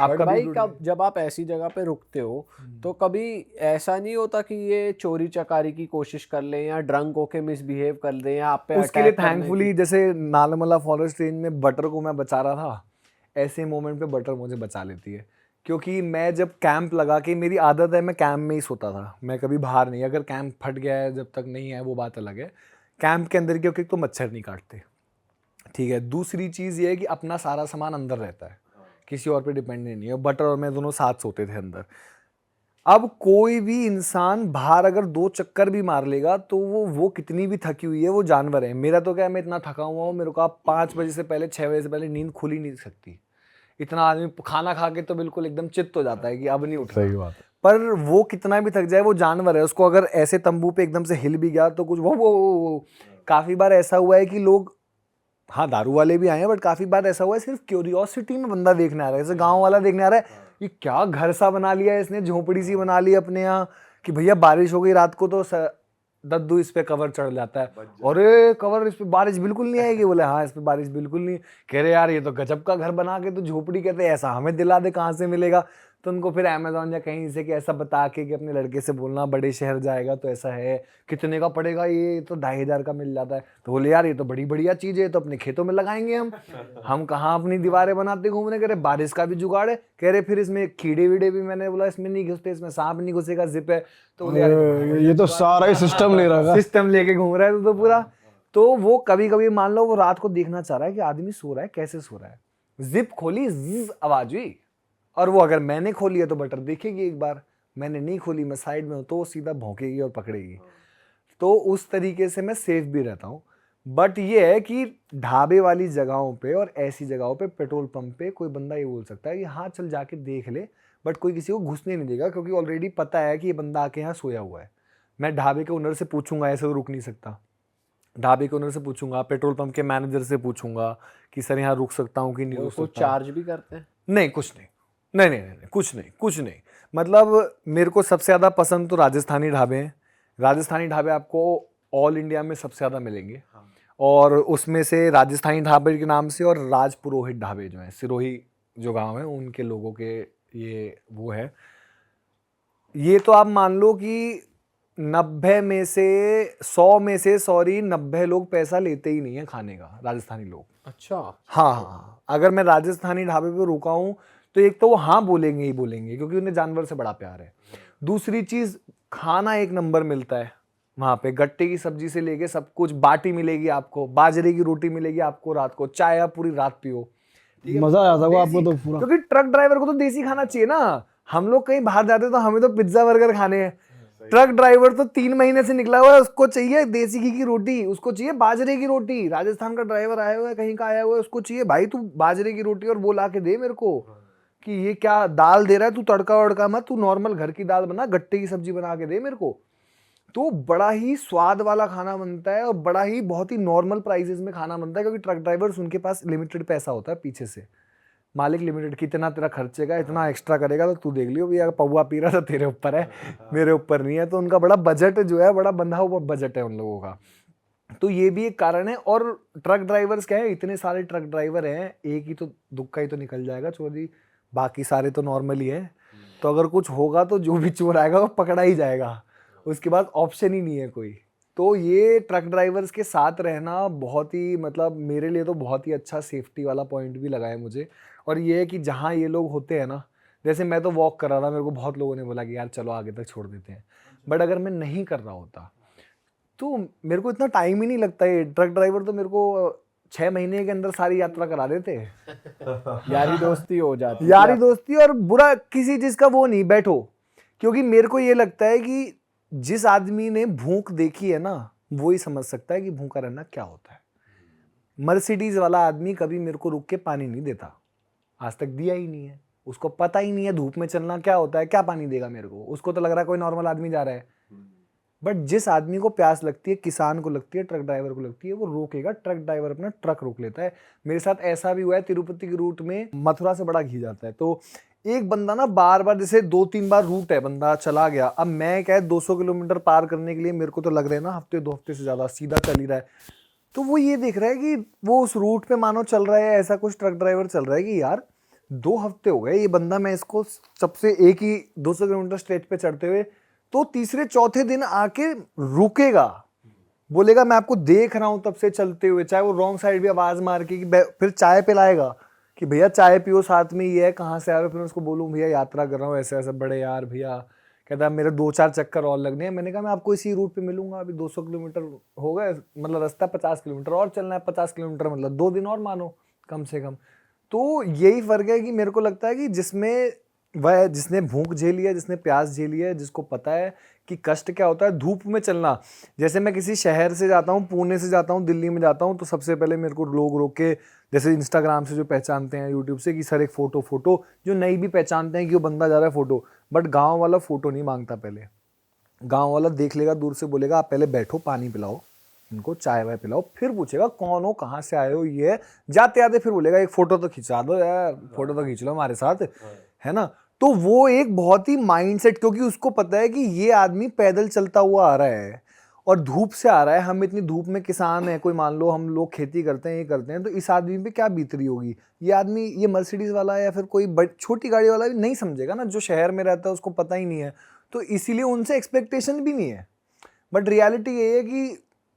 बट भाई कब जब आप ऐसी जगह पे रुकते हो तो कभी ऐसा नहीं होता कि ये चोरी चकारी की कोशिश कर लें या ड्रंक होके मिसबिहेव कर लें या आप पे उसके लिए अटैक करने थैंकफुली जैसे नालमला फॉरेस्ट रेंज में बटर को मैं बचा रहा था, ऐसे मोमेंट पे बटर मुझे बचा लेती है। क्योंकि मैं जब कैंप लगा के, मेरी आदत है मैं कैंप में ही सोता था, मैं कभी बाहर नहीं। अगर कैंप फट गया है, जब तक नहीं है वो बात अलग है। कैंप के अंदर क्योंकि तो मच्छर नहीं काटते, ठीक है। दूसरी चीज़ ये है कि अपना सारा सामान अंदर रहता है, किसी और पे डिपेंडेंट नहीं है। बटर और मैं दोनों साथ सोते थे अंदर। अब कोई भी इंसान बाहर अगर 2 चक्कर भी मार लेगा तो वो कितनी भी थकी हुई है, वो जानवर है। मेरा तो क्या है, मैं इतना थका हुआ हूँ, मेरे को आप 5 बजे से पहले 6 बजे से पहले नींद खुल ही नहीं सकती। इतना आदमी खाना खा के तो बिल्कुल एकदम चित्त हो जाता है कि अब नहीं उठ रहा। सही बात है। पर वो कितना भी थक जाए, वो जानवर है, उसको अगर ऐसे तंबू पे एकदम से हिल भी गया तो कुछ वो काफ़ी बार ऐसा हुआ है कि लोग, हाँ दारू वाले भी आए हैं, बट काफ़ी बार ऐसा हुआ है सिर्फ क्यूरियोसिटी में बंदा देखने आ रहा है। जैसे गाँव वाला देखने आ रहा है, ये क्या घर सा बना लिया है इसने, झोपड़ी सी बना ली अपने यहाँ, कि भैया बारिश हो गई रात को तो दद्दू इस पे कवर चढ़ जाता है। अरे कवर, इस पे बारिश बिल्कुल नहीं आएगी। बोले हाँ इस पे बारिश बिल्कुल नहीं। कह रहे यार ये तो गजब का घर बना के तो झोपड़ी कहते हैं, ऐसा हमें दिला दे, कहाँ से मिलेगा। तो उनको फिर अमेजोन या कहीं से कि ऐसा बता के कि अपने लड़के से बोलना बड़े शहर जाएगा तो ऐसा है, कितने का पड़ेगा ये, तो 2,500 का मिल जाता है। तो बोले यार ये तो बड़ी बढ़िया चीज़ है, तो अपने खेतों में लगाएंगे हम कहाँ अपनी दीवारें बनाते घूमने, कह रहे बारिश का भी जुगाड़ है, कह रहे फिर इसमें कीड़े वीड़े भी, मैंने बोला इसमें नहीं घुसते, इसमें सांप नहीं घुसेगा, जिप है। तो बोले यार ये तो सारा ही सिस्टम ले रहा है। सिस्टम लेके घूम रहा है तो पूरा। तो वो कभी कभी मान लो वो रात को देखना चाह रहा है कि आदमी सो रहा है कैसे सो रहा है, जिप खोली, जिज आवाज हुई, और वो अगर मैंने खोली है तो बटर देखेगी एक बार, मैंने नहीं खोली, मैं साइड में हूँ, तो वो सीधा भौंकेगी और पकड़ेगी। तो उस तरीके से मैं सेफ भी रहता हूँ। बट ये है कि ढाबे वाली जगहों पे और ऐसी जगहों पे, पेट्रोल पंप पे कोई बंदा ये बोल सकता है कि हाँ चल जाके देख ले, बट कोई किसी को घुसने नहीं देगा, क्योंकि ऑलरेडी पता है कि ये बंदा आके यहाँ सोया हुआ है। मैं ढाबे के ओनर से पूछूंगा, ऐसे तो रुक नहीं सकता, ढाबे के ओनर से पूछूंगा, पेट्रोल पंप के मैनेजर से पूछूंगा कि सर यहाँ रुक सकता हूँ कि नहीं रुक कुछ सकता। चार्ज भी करते हैं? नहीं, कुछ नहीं, नहीं नहीं नहीं, कुछ नहीं। मतलब मेरे को सबसे ज़्यादा पसंद तो राजस्थानी ढाबे हैं। राजस्थानी ढाबे आपको ऑल इंडिया में सबसे ज़्यादा मिलेंगे, और उसमें से राजस्थानी ढाबे के नाम से और राज पुरोहित ढाबे जो हैं, सिरोही जो गांव है उनके लोगों के ये वो है। ये तो आप मान लो कि 90 में से 100 में से 90 लोग पैसा लेते ही नहीं है खाने का, राजस्थानी लोग। अच्छा। हाँ, अगर मैं राजस्थानी ढाबे पे रुका हूँ तो एक तो वो हाँ बोलेंगे ही बोलेंगे, क्योंकि उन्हें जानवर से बड़ा प्यार है। दूसरी चीज, खाना एक नंबर मिलता है वहाँ पे, गट्टे की सब्जी से लेके सब कुछ, बाटी मिलेगी आपको, बाजरे की रोटी मिलेगी आपको, रात को चाय आप पूरी रात पियो, मजा आ जाता होगा आपको तो पूरा। क्योंकि ट्रक ड्राइवर को तो देसी खाना चाहिए ना। हम लोग कहीं बाहर जाते तो हमें तो पिज्जा बर्गर खाने हैं, ट्रक ड्राइवर तो 3 महीने से निकला हुआ है, उसको चाहिए देसी घी की रोटी, उसको चाहिए बाजरे की रोटी। राजस्थान का ड्राइवर आया हुआ है, कहीं का आया हुआ है, उसको चाहिए भाई तू बाजरे की रोटी और वो ला के दे मेरे को, कि ये क्या दाल दे रहा है तू, तड़का वड़का मत, तू नॉर्मल घर की दाल बना, गट्टे की सब्जी बना के दे मेरे को। तो बड़ा ही स्वाद वाला खाना बनता है, और बड़ा ही बहुत ही नॉर्मल प्राइसेस में खाना बनता है, क्योंकि ट्रक ड्राइवर्स उनके पास लिमिटेड पैसा होता है पीछे से, मालिक लिमिटेड, कितना तेरा खर्चेगा, इतना एक्स्ट्रा करेगा तो तू देख लियो भैया, पौवा पी रहा था तेरे ऊपर है, मेरे ऊपर नहीं है। तो उनका बड़ा बजट जो है, बड़ा बंधा हुआ बजट है उन लोगों का। तो ये भी एक कारण है। और ट्रक ड्राइवर्स क्या है, इतने सारे ट्रक ड्राइवर हैं, एक ही तो दुख का ही तो निकल जाएगा चोरी, बाकी सारे तो नॉर्मल ही है। तो अगर कुछ होगा तो जो भी चोर आएगा वो पकड़ा ही जाएगा, उसके बाद ऑप्शन ही नहीं है कोई। तो ये ट्रक ड्राइवर्स के साथ रहना बहुत ही, मतलब मेरे लिए तो बहुत ही अच्छा सेफ्टी वाला पॉइंट भी लगा है मुझे। और ये है कि जहाँ ये लोग होते हैं ना, जैसे मैं तो वॉक कर रहा था, मेरे को बहुत लोगों ने बोला कि यार चलो आगे तक छोड़ देते हैं, बट अगर मैं नहीं कर रहा होता तो मेरे को इतना टाइम ही नहीं लगता। ये ट्रक ड्राइवर तो मेरे को 6 महीने के अंदर सारी यात्रा करा देते। यारी दोस्ती हो जाती, यारी दोस्ती, और बुरा किसी चीज़ का वो नहीं, बैठो। क्योंकि मेरे को ये लगता है कि जिस आदमी ने भूख देखी है ना, वो ही समझ सकता है कि भूखा रहना क्या होता है। मर्सिडीज वाला आदमी कभी मेरे को रुक के पानी नहीं देता, आज तक दिया ही नहीं है, उसको पता ही नहीं है धूप में चलना क्या होता है, क्या पानी देगा मेरे को। उसको तो लग रहा है कोई नॉर्मल आदमी जा रहा है। बट जिस आदमी को प्यास लगती है, किसान को लगती है, ट्रक ड्राइवर को लगती है, वो रोकेगा। ट्रक ड्राइवर अपना ट्रक रोक लेता है। मेरे साथ ऐसा भी हुआ है, तिरुपति के रूट में मथुरा से बड़ा घी जाता है, तो एक बंदा ना बार बार, जैसे 2-3 बार रूट है, बंदा चला गया। अब मैं क्या है 200 किलोमीटर पार करने के लिए मेरे को तो लग रहे हैं ना हफ्ते 2 हफ्ते से ज़्यादा, सीधा चल ही रहा है। तो वो ये देख रहा है कि वो उस रूट पे मानो चल रहा है, ऐसा कुछ ट्रक ड्राइवर चल रहा है कि यार 2 हफ्ते हो गए ये बंदा, मैं इसको सबसे एक ही 200 किलोमीटर स्ट्रेच पे चढ़ते हुए, तो तीसरे चौथे दिन आके रुकेगा, बोलेगा मैं आपको देख रहा हूं तब से चलते हुए, चाहे वो रॉन्ग साइड भी आवाज मार के, कि फिर चाय पिलाएगा कि भैया चाय पियो साथ में, ये है कहाँ से आ रहे हो। फिर उसको बोलूँ भैया यात्रा कर रहा हूँ ऐसे ऐसे, बड़े यार भैया, कहता है मेरे 2-4 चक्कर और लगने हैं। मैंने कहा मैं आपको इसी रूट पे मिलूंगा, अभी 200 किलोमीटर हो गए, मतलब रास्ता 50 किलोमीटर और चलना है, 50 किलोमीटर मतलब 2 दिन और मानो कम से कम। तो यही फर्क है कि मेरे को लगता है कि जिसमें वह, जिसने भूख झेली है, जिसने प्यास झेली है, जिसको पता है कि कष्ट क्या होता है धूप में चलना। जैसे मैं किसी शहर से जाता हूँ, पुणे से जाता हूँ, दिल्ली में जाता हूँ, तो सबसे पहले मेरे को लोग रोक के, जैसे इंस्टाग्राम से जो पहचानते हैं, यूट्यूब से, कि सर एक फ़ोटो, जो नहीं भी पहचानते हैं कि वो बंदा जा रहा है फ़ोटो, बट गाँव वाला फ़ोटो नहीं मांगता। पहले गाँव वाला देख लेगा, दूर से बोलेगा आप पहले बैठो, पानी पिलाओ इनको, चाय वाय पिलाओ, फिर पूछेगा कौन हो, कहाँ से आए हो, ये जाते आते फिर बोलेगा एक फ़ोटो तो खिंचा दो यार, फ़ोटो तो खींच लो हमारे साथ, है ना। तो वो एक बहुत ही माइंडसेट, क्योंकि उसको पता है कि ये आदमी पैदल चलता हुआ आ रहा है, और धूप से आ रहा है, हम इतनी धूप में किसान है, कोई मान लो हम लोग खेती करते हैं, ये करते हैं, तो इस आदमी पे क्या बीत रही होगी। ये आदमी, ये मर्सिडीज वाला या फिर कोई छोटी गाड़ी वाला भी नहीं समझेगा ना, जो शहर में रहता है उसको पता ही नहीं है, तो इसीलिए उनसे एक्सपेक्टेशन भी नहीं है। बट रियलिटी ये है कि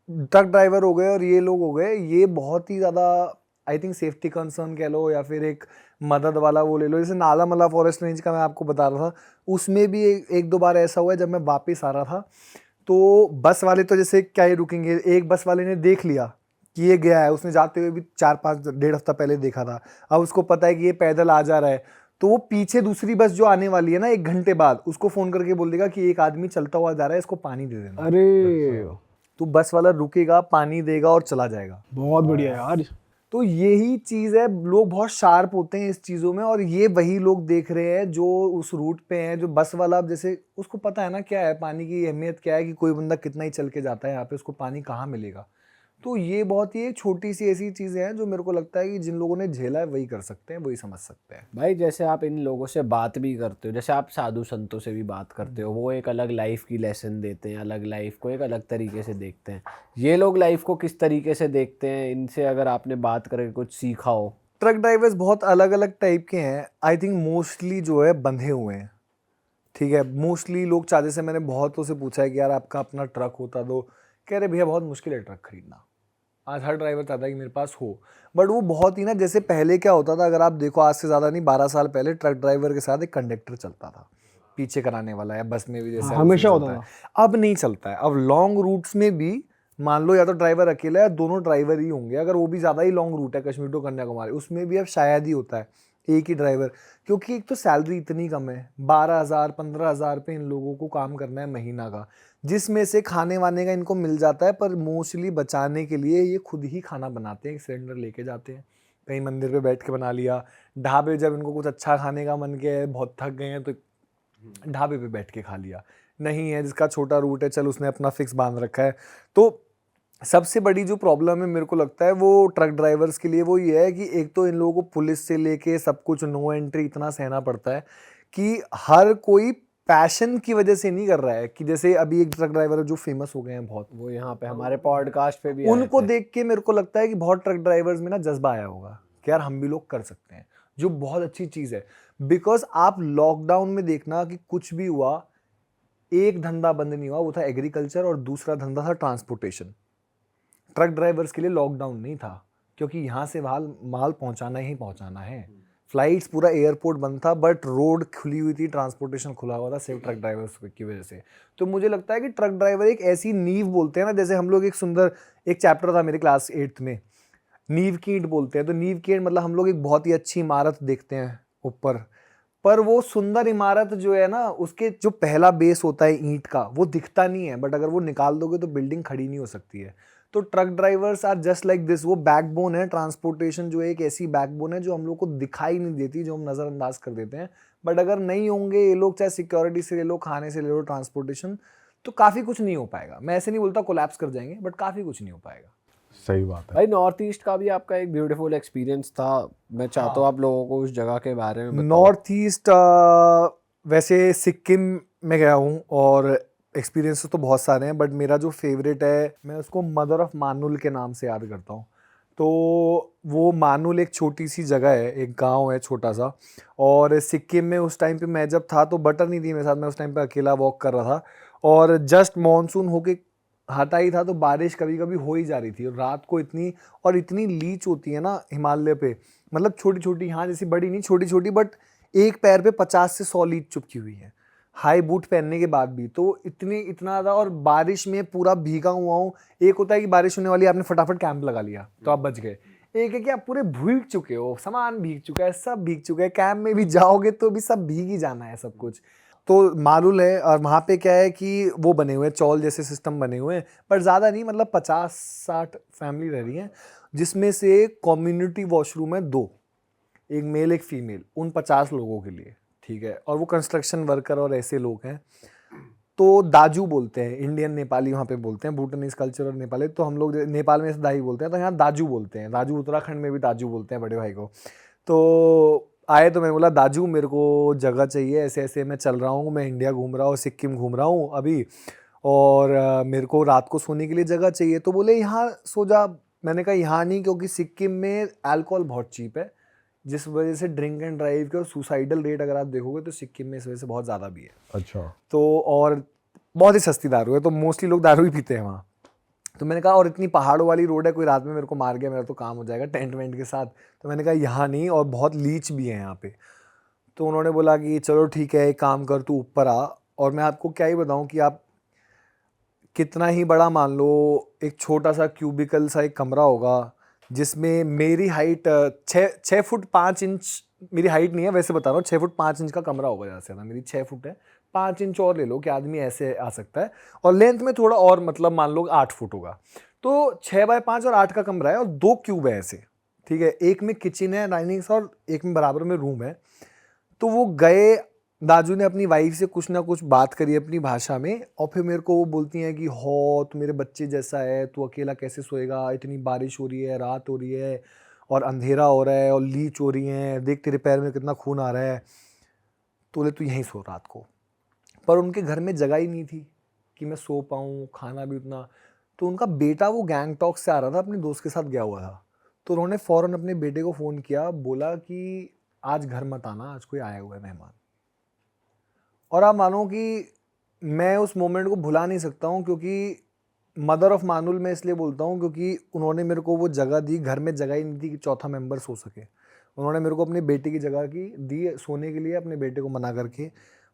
ट्रक ड्राइवर हो गए और ये लोग हो गए, ये बहुत ही ज़्यादा आई थिंक सेफ्टी कंसर्न कह लो या फिर एक मदद वाला वो ले लो। जैसे नाला मला फॉरेस्ट रेंज का मैं आपको बता रहा था, उसमें भी एक दो बार ऐसा हुआ है, जब मैं वापस आ रहा था तो बस वाले तो जैसे क्या ही रुकेंगे, एक बस वाले ने देख लिया कि ये गया है, उसने जाते हुए भी 4-5 1.5 हफ्ता पहले देखा था, अब उसको पता है कि ये पैदल आ जा रहा है, तो वो पीछे दूसरी बस जो आने वाली है ना 1 घंटे बाद, उसको फ़ोन करके बोल देगा कि एक आदमी चलता हुआ जा रहा है, इसको पानी दे देना। अरे तो बस वाला रुकेगा, पानी देगा और चला जाएगा। बहुत बढ़िया यार। तो यही चीज़ है, लोग बहुत शार्प होते हैं इस चीज़ों में, और ये वही लोग देख रहे हैं जो उस रूट पे हैं। जो बस वाला, अब जैसे उसको पता है ना क्या है पानी की अहमियत, क्या है कि कोई बंदा कितना ही चल के जाता है यहाँ पे, उसको पानी कहाँ मिलेगा। तो ये बहुत ही एक छोटी सी ऐसी चीज़ें हैं जो मेरे को लगता है कि जिन लोगों ने झेला है वही कर सकते हैं, वही समझ सकते हैं। भाई जैसे आप इन लोगों से बात भी करते हो, जैसे आप साधु संतों से भी बात करते हो, वो एक अलग लाइफ की लेसन देते हैं, अलग लाइफ को एक अलग तरीके से देखते हैं। ये लोग लाइफ को किस तरीके से देखते हैं, इनसे अगर आपने बात करके कुछ सीखा हो? ट्रक ड्राइवर्स बहुत अलग अलग टाइप के हैं। आई थिंक मोस्टली जो है बंधे हुए हैं, ठीक है। मोस्टली लोग चाहते से, मैंने बहुतों से पूछा है कि यार आपका अपना ट्रक होता तो, कह रहे भैया बहुत मुश्किल है ट्रक खरीदना। आज हर ड्राइवर चाहता है कि मेरे पास हो, बट वो बहुत ही ना, जैसे पहले क्या होता था, अगर आप देखो आज से ज़्यादा नहीं 12 साल पहले ट्रक ड्राइवर के साथ एक कंडक्टर चलता था पीछे कराने वाला, या बस में भी जैसे हमेशा होता है। अब नहीं चलता है। अब लॉन्ग रूट्स में भी मान लो या तो ड्राइवर अकेला है, दोनों ड्राइवर ही होंगे, अगर वो भी ज़्यादा ही लॉन्ग रूट है कश्मीर टू कन्याकुमारी, उसमें भी अब शायद ही होता है एक ही ड्राइवर, क्योंकि एक तो सैलरी इतनी कम है, 12,000 15,000 पे इन लोगों को काम करना है महीना का, जिसमें से खाने वाने का इनको मिल जाता है, पर मोस्टली बचाने के लिए ये खुद ही खाना बनाते हैं, एक सिलेंडर लेके जाते हैं, कहीं मंदिर पे बैठ के बना लिया, ढाबे जब इनको कुछ अच्छा खाने का मन किया है, बहुत थक गए हैं, तो ढाबे पे बैठ के खा लिया। नहीं है जिसका छोटा रूट है, चल उसने अपना फिक्स बांध रखा है। तो सबसे बड़ी जो प्रॉब्लम है मेरे को लगता है वो ट्रक ड्राइवर्स के लिए वो ये है कि एक तो इन लोगों को पुलिस से लेके सब कुछ नो एंट्री इतना सहना पड़ता है कि हर कोई पैशन की वजह से नहीं कर रहा है। कि जैसे अभी एक ट्रक ड्राइवर जो फेमस हो गए हैं बहुत, वो यहाँ पे हमारे पॉडकास्ट पे भी आए उनको थे। देख के मेरे को लगता है कि बहुत ट्रक ड्राइवर्स में ना जज्बा आया होगा कि यार हम भी लोग कर सकते हैं, जो बहुत अच्छी चीज़ है। बिकॉज आप लॉकडाउन में देखना कि कुछ भी हुआ, एक धंधा बंद नहीं हुआ, वो था एग्रीकल्चर, और दूसरा धंधा था ट्रांसपोर्टेशन। ट्रक ड्राइवर्स के लिए लॉकडाउन नहीं था, क्योंकि यहाँ से माल पहुँचाना ही पहुँचाना है। फ्लाइट्स, पूरा एयरपोर्ट बंद था, बट रोड खुली हुई थी, ट्रांसपोर्टेशन खुला हुआ था सिर्फ ट्रक ड्राइवर्स की वजह से। तो मुझे लगता है कि ट्रक ड्राइवर एक ऐसी नींव बोलते हैं ना, जैसे हम लोग एक चैप्टर था मेरे क्लास 8th में, नींव की ईंट बोलते हैं। तो नींव की ईंट मतलब हम लोग एक बहुत ही अच्छी इमारत देखते हैं ऊपर, पर वो सुंदर इमारत जो है ना, उसके जो पहला बेस होता है ईंट का, वो दिखता नहीं है, बट अगर वो निकाल दोगे तो बिल्डिंग खड़ी नहीं हो सकती है। तो truck drivers are just like this, वो बैकबोन है। ट्रांसपोर्टेशन जो एक ऐसी बैकबोन है जो हम लोग को दिखाई नहीं देती, जो हम नज़रअंदाज कर देते हैं। बट अगर नहीं होंगे ये लोग, चाहे सिक्योरिटी से ले लो, खाने से ले लो, ट्रांसपोर्टेशन, तो काफ़ी कुछ नहीं हो पाएगा। मैं ऐसे नहीं बोलता कोलैप्स कर जाएंगे, बट काफ़ी कुछ नहीं हो पाएगा। सही बात है भाई नॉर्थ ईस्ट का भी आपका एक ब्यूटीफुल एक्सपीरियंस था, मैं चाहता हूँ आप लोगों को उस जगह के बारे में बताओ। नॉर्थ ईस्ट वैसे सिक्किम में गया हूँ, और एक्सपीरियंस तो बहुत सारे हैं, बट मेरा जो फेवरेट है, मैं उसको मदर ऑफ मानुल के नाम से याद करता हूँ। तो वो मानुल एक छोटी सी जगह है, एक गांव है छोटा सा, और सिक्किम में उस टाइम पे मैं जब था तो बटर नहीं थी मेरे साथ, मैं उस टाइम पे अकेला वॉक कर रहा था, और जस्ट मॉनसून होके हटा ही था, तो बारिश कभी कभी हो ही जा रही थी, और रात को इतनी लीच होती है ना हिमालय पे, मतलब छोटी छोटी, यहाँ जैसी बड़ी नहीं, छोटी छोटी, बट एक पैर पे 50 से 100 लीच चुपकी हुई है, हाई बूट पहनने के बाद भी। तो इतना ज़्यादा, और बारिश में पूरा भीगा हुआ हूँ। एक होता है कि बारिश होने वाली है, आपने फटाफट कैंप लगा लिया तो आप बच गए। एक है कि आप पूरे भीग चुके हो, सामान भीग चुका है, सब भीग चुका है, कैंप में भी जाओगे तो भी सब भीग ही जाना है सब कुछ। तो मालूल है, और वहाँ पे क्या है कि वो बने हुए हैं चौल जैसे सिस्टम बने हुए हैं, पर ज़्यादा नहीं, मतलब 50-60 फैमिली रह रही हैं, जिसमें से कम्युनिटी वॉशरूम है 2, एक मेल एक फीमेल, उन 50 लोगों के लिए, ठीक है। और वो कंस्ट्रक्शन वर्कर और ऐसे लोग हैं, तो दाजू बोलते हैं, इंडियन नेपाली वहाँ पे बोलते हैं, भूटानीज कल्चर और नेपाली। तो हम लोग नेपाल में दाई बोलते हैं, तो यहाँ दाजू बोलते हैं। दाजू उत्तराखंड में भी दाजू बोलते हैं बड़े भाई को। तो आए तो मैंने बोला दाजू मेरे को जगह चाहिए, ऐसे ऐसे मैं चल रहा हूँ, मैं इंडिया घूम रहा हूँ, सिक्किम घूम रहा हूँ अभी, और मेरे को रात को सोने के लिए जगह चाहिए, तो बोले यहाँ सो जा। मैंने कहा यहाँ नहीं, क्योंकि सिक्किम में अल्कोहल बहुत चीप है, जिस वजह से ड्रिंक एंड ड्राइव के और सुसाइडल रेट अगर आप देखोगे तो सिक्किम में इस वजह से बहुत ज़्यादा भी है। अच्छा। तो और बहुत ही सस्ती दारू है, तो मोस्टली लोग दारू ही पीते हैं वहाँ। तो मैंने कहा और इतनी पहाड़ों वाली रोड है, कोई रात में मेरे को मार गया मेरा तो काम हो जाएगा टेंट वेंट के साथ। तो मैंने कहा यहाँ नहीं, और बहुत लीच भी है यहाँ पे। तो उन्होंने बोला कि चलो ठीक है, एक काम कर, तू ऊपर आ। और मैं आपको क्या ही बताऊँ कि आप कितना ही बड़ा मान लो, एक छोटा सा क्यूबिकल सा एक कमरा होगा जिसमें मेरी हाइट 6 फुट 5 इंच, मेरी हाइट नहीं है वैसे बता रहा हूँ, 6 फुट 5 इंच का कमरा होगा ज़्यादा से ज़्यादा। मेरी 6 फुट है, 5 इंच और ले लो कि आदमी ऐसे आ सकता है, और लेंथ में थोड़ा और मतलब मान लो 8 फुट होगा। तो 6 बाय 5 और 8 का कमरा है, और 2 क्यूब है ऐसे, ठीक है। एक में किचन है, डाइनिंग और एक में बराबर में रूम है। तो वो गए, दाजू ने अपनी वाइफ से कुछ ना कुछ बात करी अपनी भाषा में, और फिर मेरे को वो बोलती हैं कि हो तू मेरे बच्चे जैसा है, तू अकेला कैसे सोएगा, इतनी बारिश हो रही है, रात हो रही है और अंधेरा हो रहा है और लीच हो रही है, देख तेरे पैर में कितना खून आ रहा है, तो बोले तू यहीं सो रात को। पर उनके घर में जगह ही नहीं थी कि मैं सो पाऊँ, खाना भी उतना। तो उनका बेटा वो गैंगटॉक से आ रहा था, अपने दोस्त के साथ गया हुआ था। तो उन्होंने फ़ौरन अपने बेटे को फ़ोन किया, बोला कि आज घर मत आना, आज कोई आया हुआ है मेहमान। और आप मानो कि मैं उस मोमेंट को भुला नहीं सकता हूँ, क्योंकि मदर ऑफ मानुल मैं इसलिए बोलता हूँ क्योंकि उन्होंने मेरे को वो जगह दी। घर में जगह ही नहीं थी कि चौथा मेंबर सो सके। उन्होंने मेरे को अपने बेटे की जगह की दी सोने के लिए, अपने बेटे को मना करके।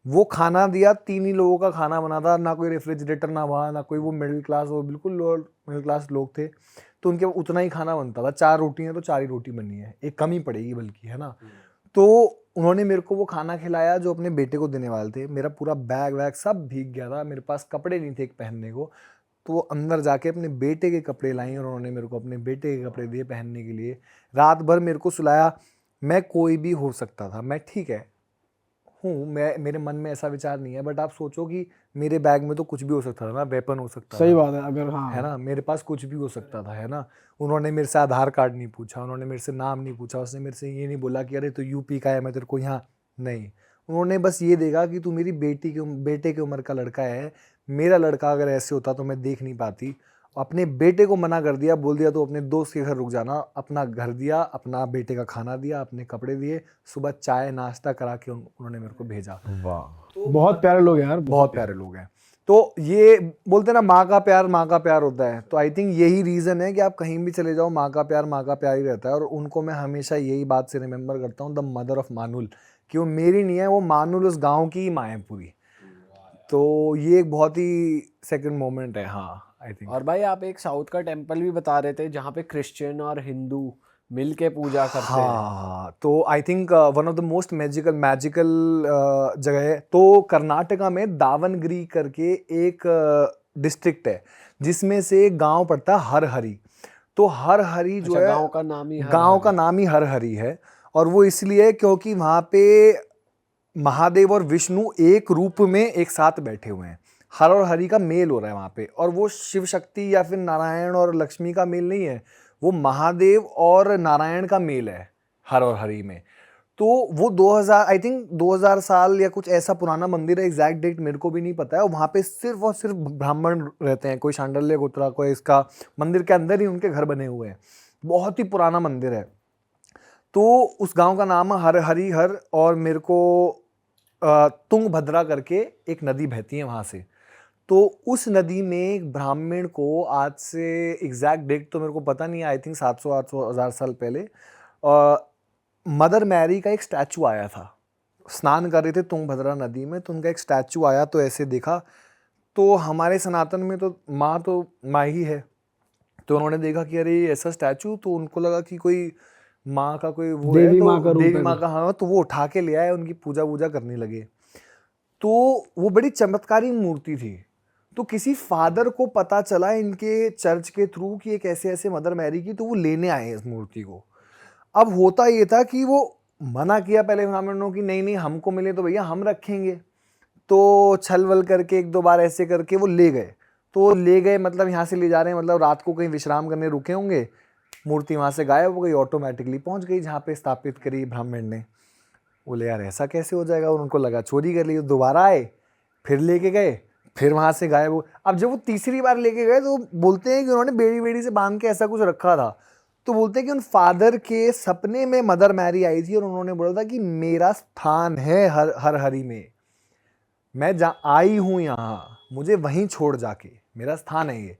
वो खाना दिया, 3 ही लोगों का खाना बना था, ना कोई रेफ्रिजरेटर ना वहाँ, ना कोई वो मिडिल क्लास, वो बिल्कुल लोअर मिडिल क्लास लोग थे। तो उनके उतना ही खाना बनता था, 4 रोटी हैं तो 4 ही रोटी बननी है, एक कम ही पड़ेगी बल्कि, है ना। तो उन्होंने मेरे को वो खाना खिलाया जो अपने बेटे को देने वाले थे। मेरा पूरा बैग वैग सब भीग गया था, मेरे पास कपड़े नहीं थे एक पहनने को। तो वो अंदर जाके अपने बेटे के कपड़े लाई और उन्होंने मेरे को अपने बेटे के कपड़े दिए पहनने के लिए। रात भर मेरे को सुलाया। मैं कोई भी हो सकता था, मैं ठीक है हूँ, मैं मेरे मन में ऐसा विचार नहीं है, बट आप सोचो कि मेरे बैग में तो कुछ भी हो सकता था ना, वेपन हो सकता सही था, बात है, अगर हाँ है ना, मेरे पास कुछ भी हो सकता था, है ना। उन्होंने मेरे से आधार कार्ड नहीं पूछा, उन्होंने मेरे से नाम नहीं पूछा, उसने मेरे से ये नहीं बोला कि अरे तो यूपी का है मैं तेरे को यहाँ, नहीं। उन्होंने बस ये देखा कि तू मेरी बेटे की उम्र का लड़का है, मेरा लड़का अगर ऐसे होता तो मैं देख नहीं पाती। अपने बेटे को मना कर दिया, बोल दिया तो अपने दोस्त के घर रुक जाना, अपना घर दिया, अपना बेटे का खाना दिया, अपने कपड़े दिए, सुबह चाय नाश्ता करा के उन्होंने मेरे को भेजा। वाह। बहुत प्यारे लोग हैं यार, बहुत प्यारे लोग हैं। तो ये बोलते हैं ना, माँ का प्यार होता है। तो आई थिंक यही रीज़न है कि आप कहीं भी चले जाओ, माँ का प्यार ही रहता है। और उनको मैं हमेशा यही बात से रिमेंबर करता हूँ, द मदर ऑफ मानुल, कि वो मेरी नहीं है, वो मानुल उस गांव की ही माँ है पूरी। तो ये एक बहुत ही सेकंड मोमेंट है, हाँ आई थिंक। और भाई आप एक साउथ का टेम्पल भी बता रहे थे जहाँ पे क्रिश्चियन और हिंदू मिल के पूजा करते हैं। हाँ, तो I think one of the most magical जगह है। तो कर्नाटका में दावनगिरी करके एक डिस्ट्रिक्ट है जिसमें से एक गांव पड़ता है हरहरी। तो हरहरी जो है, गांव का नाम ही गांव का नाम ही हरहरी है। और वो इसलिए क्योंकि वहाँ पे महादेव और विष्णु एक रूप में एक साथ बैठे हुए हैं। हर और हरि का मेल हो रहा है वहाँ पे, और वो शिव शक्ति या फिर नारायण और लक्ष्मी का मेल नहीं है, वो महादेव और नारायण का मेल है हर और हरि में। तो वो 2000 आई थिंक 2000 साल या कुछ ऐसा पुराना मंदिर है, एग्जैक्ट डेट मेरे को भी नहीं पता है। और वहाँ पे सिर्फ और सिर्फ ब्राह्मण रहते हैं, कोई शांडल्य गोत्रा, कोई इसका मंदिर के अंदर ही उनके घर बने हुए हैं। बहुत ही पुराना मंदिर है। तो उस गांव का नाम है हर। और मेरे को तुंगभद्रा करके एक नदी बहती है वहाँ से। तो उस नदी में एक ब्राह्मण को, आज से एग्जैक्ट डेट तो मेरे को पता नहीं है, आई थिंक 700-800 हज़ार साल पहले मदर मैरी का एक स्टैचू आया था। स्नान कर रहे थे तुंगभद्रा नदी में, तो उनका एक स्टैचू आया, तो ऐसे देखा। तो हमारे सनातन में तो माँ ही है। तो उन्होंने देखा कि अरे ऐसा स्टैचू, तो उनको लगा कि कोई माँ का कोई वो देवी है, माँ का तो रूप देवी है माँ कुछ। का, हाँ। तो वो उठा के ले आए, उनकी पूजा वूजा करने लगे। तो वो बड़ी चमत्कारी मूर्ति थी। तो किसी फादर को पता चला इनके चर्च के थ्रू कि एक ऐसे ऐसे मदर मैरी की, तो वो लेने आए इस मूर्ति को। अब होता ये था कि वो मना किया पहले ब्राह्मणों की, नहीं नहीं हमको मिले तो भैया हम रखेंगे। तो छल वल करके 1-2 बार ऐसे करके वो ले गए। तो ले गए मतलब यहाँ से ले जा रहे हैं, मतलब रात को कहीं विश्राम करने रुके होंगे, मूर्ति वहाँ से गायब हो गई, ऑटोमेटिकली पहुँच गई जहाँ पे स्थापित करी ब्राह्मण ने। बोले यार ऐसा कैसे हो जाएगा, और उनको लगा चोरी कर ली। दोबारा आए, फिर लेके गए, फिर वहां से गायब हो। अब जब वो तीसरी बार लेके गए तो बोलते हैं कि उन्होंने बेड़ी बेड़ी से बांध के ऐसा कुछ रखा था, तो बोलते हैं कि उन फादर के सपने में मदर मैरी आई थी और उन्होंने बोला था कि मेरा स्थान है हर हरी में, मैं आई हूं यहाँ, मुझे वहीं छोड़ जाके, मेरा स्थान है ये।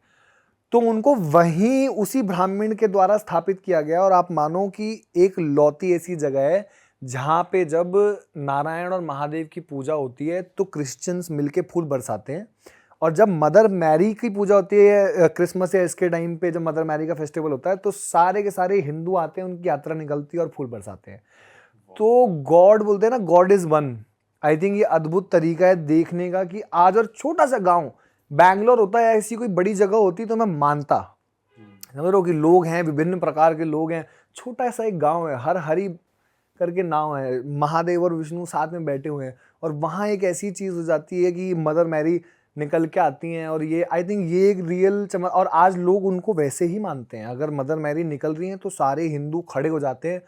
तो उनको वहीं उसी ब्राह्मण के द्वारा स्थापित किया गया। और आप मानो कि एक लौती ऐसी जगह है जहाँ पे जब नारायण और महादेव की पूजा होती है तो क्रिश्चियंस मिलके फूल बरसाते हैं, और जब मदर मैरी की पूजा होती है क्रिसमस या इसके टाइम पे जब मदर मैरी का फेस्टिवल होता है तो सारे के सारे हिंदू आते हैं, उनकी यात्रा निकलती है और फूल बरसाते हैं। तो गॉड बोलते हैं ना, God is one. I think ये अद्भुत तरीका है देखने का कि आज, और छोटा सा गांव बैंगलोर होता है, ऐसी कोई बड़ी जगह होती तो मैं मानता, समझ रहे हो कि लोग हैं, विभिन्न प्रकार के लोग हैं, छोटा सा एक गांव है, हर हरी करके नाव है, महादेव और विष्णु साथ में बैठे हुए हैं, और वहाँ एक ऐसी चीज़ हो जाती है कि मदर मैरी निकल के आती हैं। और ये आई थिंक ये एक रियल चमक, और आज लोग उनको वैसे ही मानते हैं। अगर मदर मैरी निकल रही हैं तो सारे हिंदू खड़े हो जाते हैं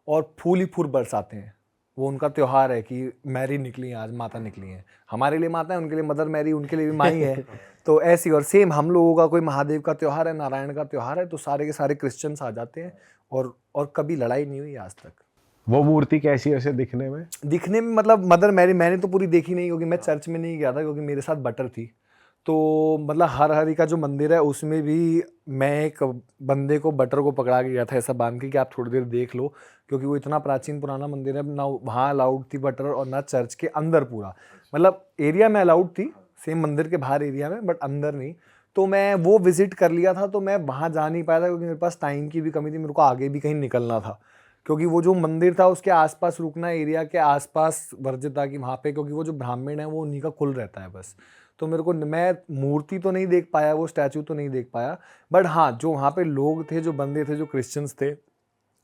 और फूल ही फूल बरसाते हैं। वो उनका त्यौहार है कि मैरी निकली है, आज माता निकली है। हमारे लिए माता है, उनके लिए मदर मैरी, उनके लिए भी माई है। तो ऐसी, और सेम हम लोगों का कोई महादेव का त्यौहार है, नारायण का त्यौहार है, तो सारे के सारे क्रिश्चियंस आ जाते हैं, और कभी लड़ाई नहीं हुई आज तक। वो मूर्ति कैसी है वैसे दिखने में? दिखने में मतलब मदर मैरी मैंने तो पूरी देखी नहीं, क्योंकि मैं चर्च में नहीं गया था, क्योंकि मेरे साथ बटर थी। तो मतलब हर हरी का जो मंदिर है उसमें भी मैं एक बंदे को, बटर को पकड़ा के गया था ऐसा बांध के कि आप थोड़ी देर देख लो, क्योंकि वो इतना प्राचीन पुराना मंदिर है ना। वहाँ अलाउड थी बटर, और ना चर्च के अंदर पूरा, मतलब एरिया में अलाउड थी, सेम मंदिर के बाहर एरिया में, बट अंदर नहीं। तो मैं वो विजिट कर लिया था, तो मैं वहाँ जा नहीं पाया था क्योंकि मेरे पास टाइम की भी कमी थी, मेरे को आगे भी कहीं निकलना था, क्योंकि वो जो मंदिर था उसके आसपास रुकना, एरिया के आसपास वर्जित था कि वहाँ पे, क्योंकि वो जो ब्राह्मण है वो उन्हीं का कुल रहता है बस। तो मेरे को, मैं मूर्ति तो नहीं देख पाया, वो स्टैचू तो नहीं देख पाया, बट हाँ जो वहाँ पे लोग थे, जो बंदे थे, जो क्रिश्चियंस थे,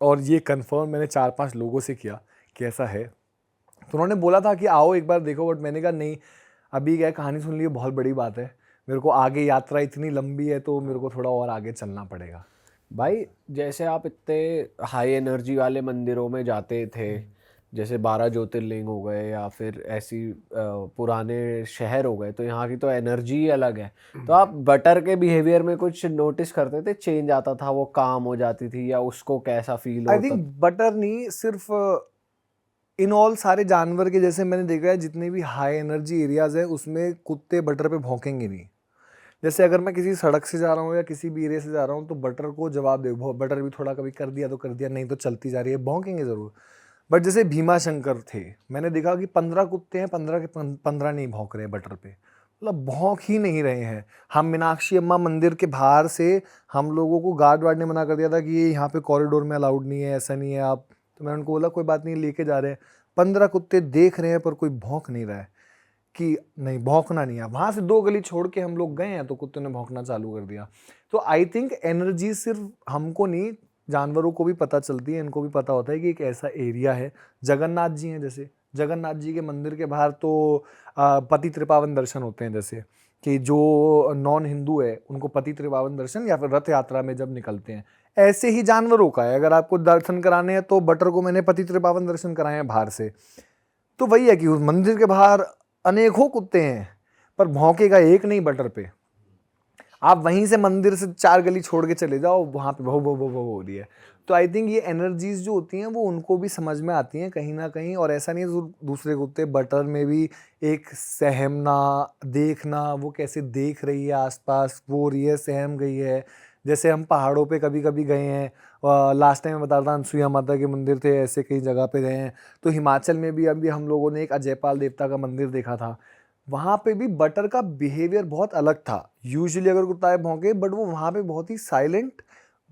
और ये कंफर्म मैंने 4-5 लोगों से किया कि ऐसा है। तो उन्होंने बोला था कि आओ एक बार देखो, बट मैंने कहा नहीं, अभी क्या कहानी सुन ली, बहुत बड़ी बात है, मेरे को आगे यात्रा इतनी लंबी है, तो मेरे को थोड़ा और आगे चलना पड़ेगा। भाई जैसे आप इतने हाई एनर्जी वाले मंदिरों में जाते थे, जैसे 12 ज्योतिर्लिंग हो गए या फिर ऐसी पुराने शहर हो गए, तो यहाँ की तो एनर्जी ही अलग है। तो आप बटर के बिहेवियर में कुछ नोटिस करते थे, चेंज आता था, वो काम हो जाती थी, या उसको कैसा फील आई होता? थिंक बटर नहीं, सिर्फ इन ऑल सारे जानवर के, जैसे मैंने देखा है जितने भी हाई एनर्जी एरियाज हैं उसमें कुत्ते बटर पे भौंकेंगे नहीं। जैसे अगर मैं किसी सड़क से जा रहा हूँ या किसी भी एरिया से जा रहा हूँ तो बटर को जवाब दे, बटर भी थोड़ा कभी कर दिया तो कर दिया, नहीं तो चलती जा रही है, भौंकेंगे ज़रूर। बट जैसे भीमा शंकर थे, मैंने देखा कि 15 कुत्ते हैं, 15 के 15 नहीं भौंक रहे बटर पे, मतलब भौंक ही नहीं रहे हैं। हम मीनाक्षी अम्मा मंदिर के बाहर से, हम लोगों को गार्ड वार्ड ने मना कर दिया था कि ये यहाँ पे कॉरिडोर में अलाउड नहीं है, ऐसा नहीं है आप, तो मैंने उनको बोला कोई बात नहीं, लेके जा रहे हैं। 15 कुत्ते देख रहे हैं पर कोई भौंक नहीं रहा है कि नहीं भौंकना नहीं है। वहाँ से 2 गली छोड़ के हम लोग गए हैं तो कुत्ते ने भौंकना चालू कर दिया। तो आई थिंक एनर्जी सिर्फ हमको नहीं, जानवरों को भी पता चलती है, इनको भी पता होता है कि एक ऐसा एरिया है। जगन्नाथ जी हैं, जैसे जगन्नाथ जी के मंदिर के बाहर तो पति त्रिपावन दर्शन होते हैं, जैसे कि जो नॉन हिंदू है उनको पति त्रिपावन दर्शन, या फिर रथ यात्रा में जब निकलते हैं, ऐसे ही जानवरों का है। अगर आपको दर्शन कराने हैं तो बटर को मैंने पति त्रिपावन दर्शन कराए हैं बाहर से। तो वही है कि उस मंदिर के बाहर अनेकों कुत्ते हैं पर भौंकेगा एक नहीं बटर पे। आप वहीं से मंदिर से 4 गली छोड़ के चले जाओ, वहाँ पे भो भो भो भो हो रही है। तो आई थिंक ये एनर्जीज जो होती हैं वो उनको भी समझ में आती हैं कहीं ना कहीं। और ऐसा नहीं है दूसरे कुत्ते, बटर में भी एक सहमना, देखना, वो कैसे देख रही है आसपास, वो रही है, सहम गई है। जैसे हम पहाड़ों पे कभी कभी गए हैं, लास्ट टाइम मैं बता रहा था अनसुईया माता के मंदिर थे, ऐसे कई जगह पे गए हैं। तो हिमाचल में भी अभी हम लोगों ने एक अजयपाल देवता का मंदिर देखा था, वहाँ पे भी बटर का बिहेवियर बहुत अलग था। यूजुअली अगर कुत्ता है भौंके, बट वो वहाँ पे बहुत ही साइलेंट,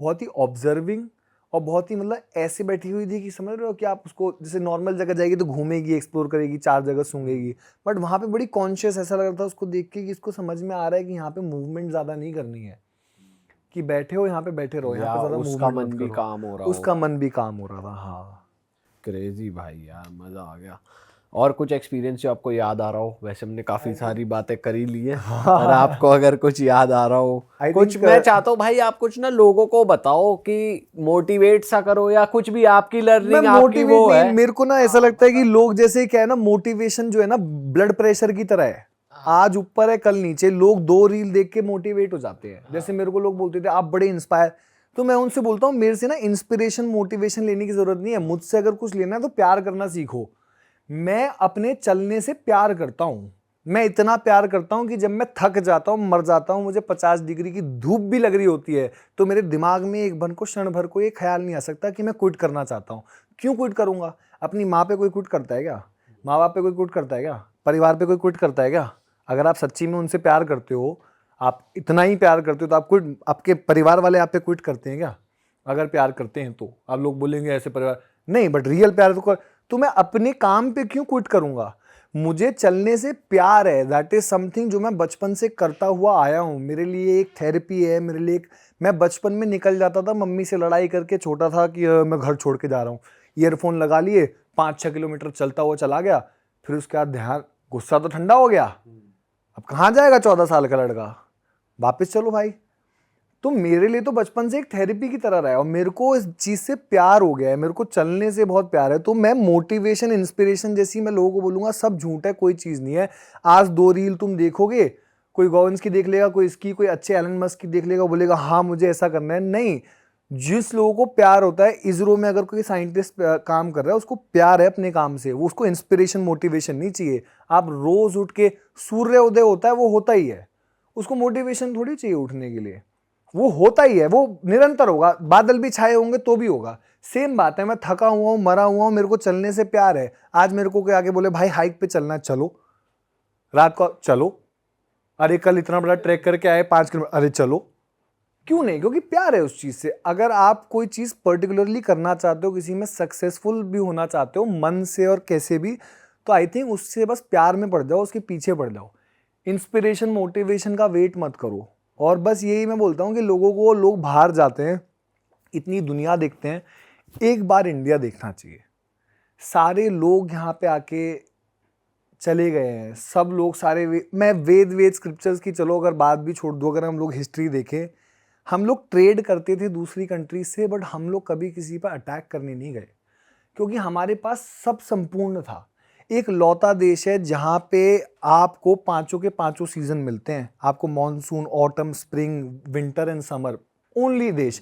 बहुत ही ऑब्जर्विंग, और बहुत ही मतलब ऐसे बैठी हुई थी कि समझ रहे हो कि आप उसको, जैसे नॉर्मल जगह जाएगी तो घूमेगी, एक्सप्लोर करेगी, 4 जगह सूंघेगी, बट वहाँ पे बड़ी कॉन्शियस, ऐसा लग रहा था उसको देख के कि इसको समझ में आ रहा है कि यहाँ पे मूवमेंट ज़्यादा नहीं करनी है, कि बैठे हो यहाँ पे बैठे रहो, यहाँ पे ज़्यादा उसका मूवमेंट मन मत भी करो। काम हो रहा उसका मन भी काम हो रहा था। हाँ, क्रेजी भाई यार, मजा आ गया। और कुछ एक्सपीरियंस जो आपको याद आ रहा हो? वैसे हमने काफी सारी बातें करी ली है, पर आपको अगर कुछ याद आ रहा हो कुछ, मैं चाहता हूँ भाई आप कुछ ना लोगों को बताओ कि मोटिवेट सा करो, या कुछ भी आपकी लर्निंग, आपकी वो है। मेरे को ना ऐसा लगता है कि लोग जैसे क्या है ना, मोटिवेशन जो है ना ब्लड प्रेशर की तरह है। आज ऊपर है कल नीचे। लोग 2 रील देख के मोटिवेट हो जाते हैं। जैसे मेरे को लोग बोलते थे आप बड़े इंस्पायर, तो मैं उनसे बोलता हूँ मेरे से ना इंस्पिरेशन मोटिवेशन लेने की जरूरत नहीं है। मुझसे अगर कुछ लेना है तो प्यार करना सीखो। मैं अपने चलने से प्यार करता हूँ। मैं इतना प्यार करता हूँ कि जब मैं थक जाता हूँ, मर जाता हूँ, मुझे 50 डिग्री की धूप भी लग रही होती है, तो मेरे दिमाग में एक क्षण भर को ये ख्याल नहीं आ सकता कि मैं क्विट करना चाहता हूँ। क्यों क्विट करूंगा? अपनी माँ पे कोई क्विट करता है क्या? माँ बाप पे कोई क्विट करता है क्या? परिवार पे कोई क्विट करता है क्या? अगर आप सच्ची में उनसे प्यार करते हो, आप इतना ही प्यार करते हो, तो आप क्विट, आपके परिवार वाले आप पे क्विट करते हैं क्या? अगर प्यार करते हैं तो आप लोग बोलेंगे ऐसे परिवार नहीं, बट रियल प्यार तो मैं अपने काम पे क्यों क्विट करूंगा? मुझे चलने से प्यार है। दैट इज समथिंग जो मैं बचपन से करता हुआ आया हूँ। मेरे लिए एक थेरेपी है, मेरे लिए मैं बचपन में निकल जाता था मम्मी से लड़ाई करके, छोटा था कि मैं घर छोड़ के जा रहा हूँ, ईयरफोन लगा लिए, 5-6 किलोमीटर चलता हुआ चला गया। फिर उसके बाद ध्यान, गुस्सा तो ठंडा हो गया, अब कहाँ जाएगा 14 साल का लड़का, वापस चलो भाई। तो मेरे लिए तो बचपन से एक थेरेपी की तरह रहा है और मेरे को इस चीज़ से प्यार हो गया है। मेरे को चलने से बहुत प्यार है। तो मैं मोटिवेशन इंस्पिरेशन जैसी मैं लोगों को बोलूँगा सब झूठ है, कोई चीज़ नहीं है। आज 2 रील तुम देखोगे, कोई गोविंस की देख लेगा, कोई इसकी, कोई अच्छे एलन मस्क की देख लेगा, बोलेगा हाँ मुझे ऐसा करना है। नहीं, जिस लोगों को प्यार होता है, इसरो में अगर कोई साइंटिस्ट काम कर रहा है, उसको प्यार है अपने काम से, वो उसको इंस्पिरेशन मोटिवेशन नहीं चाहिए। आप रोज उठ के, सूर्य उदय होता है वो होता ही है, उसको मोटिवेशन थोड़ी चाहिए उठने के लिए, वो होता ही है, वो निरंतर होगा। बादल भी छाए होंगे तो भी होगा। सेम बात है, मैं थका हुआ हूँ, मरा हुआ हूँ, मेरे को चलने से प्यार है। आज मेरे को कोई आके बोले भाई हाइक पे चलना है, चलो, रात को चलो, अरे कल इतना बड़ा ट्रैक करके आए 5 किलोमीटर, अरे चलो, क्यों नहीं? क्योंकि प्यार है उस चीज से। अगर आप कोई चीज पर्टिकुलरली करना चाहते हो, किसी में सक्सेसफुल भी होना चाहते हो मन से और कैसे भी, तो आई थिंक उससे बस प्यार में पड़ जाओ, उसके पीछे पड़ जाओ। इंस्पिरेशन मोटिवेशन का वेट मत करो। और बस यही मैं बोलता हूँ कि लोगों को, लोग बाहर जाते हैं, इतनी दुनिया देखते हैं, एक बार इंडिया देखना चाहिए। सारे लोग यहाँ पे आके चले गए हैं, सब लोग सारे मैं वेद स्क्रिप्चर्स की चलो अगर बात भी छोड़ दो, अगर हम लोग हिस्ट्री देखें, हम लोग ट्रेड करते थे दूसरी कंट्री से, बट हम लोग कभी किसी पर अटैक करने नहीं गए, क्योंकि हमारे पास सब संपूर्ण था। एक लौता देश है जहाँ पे आपको 5 के 5 सीजन मिलते हैं। आपको monsoon, autumn, spring, winter and summer, only देश।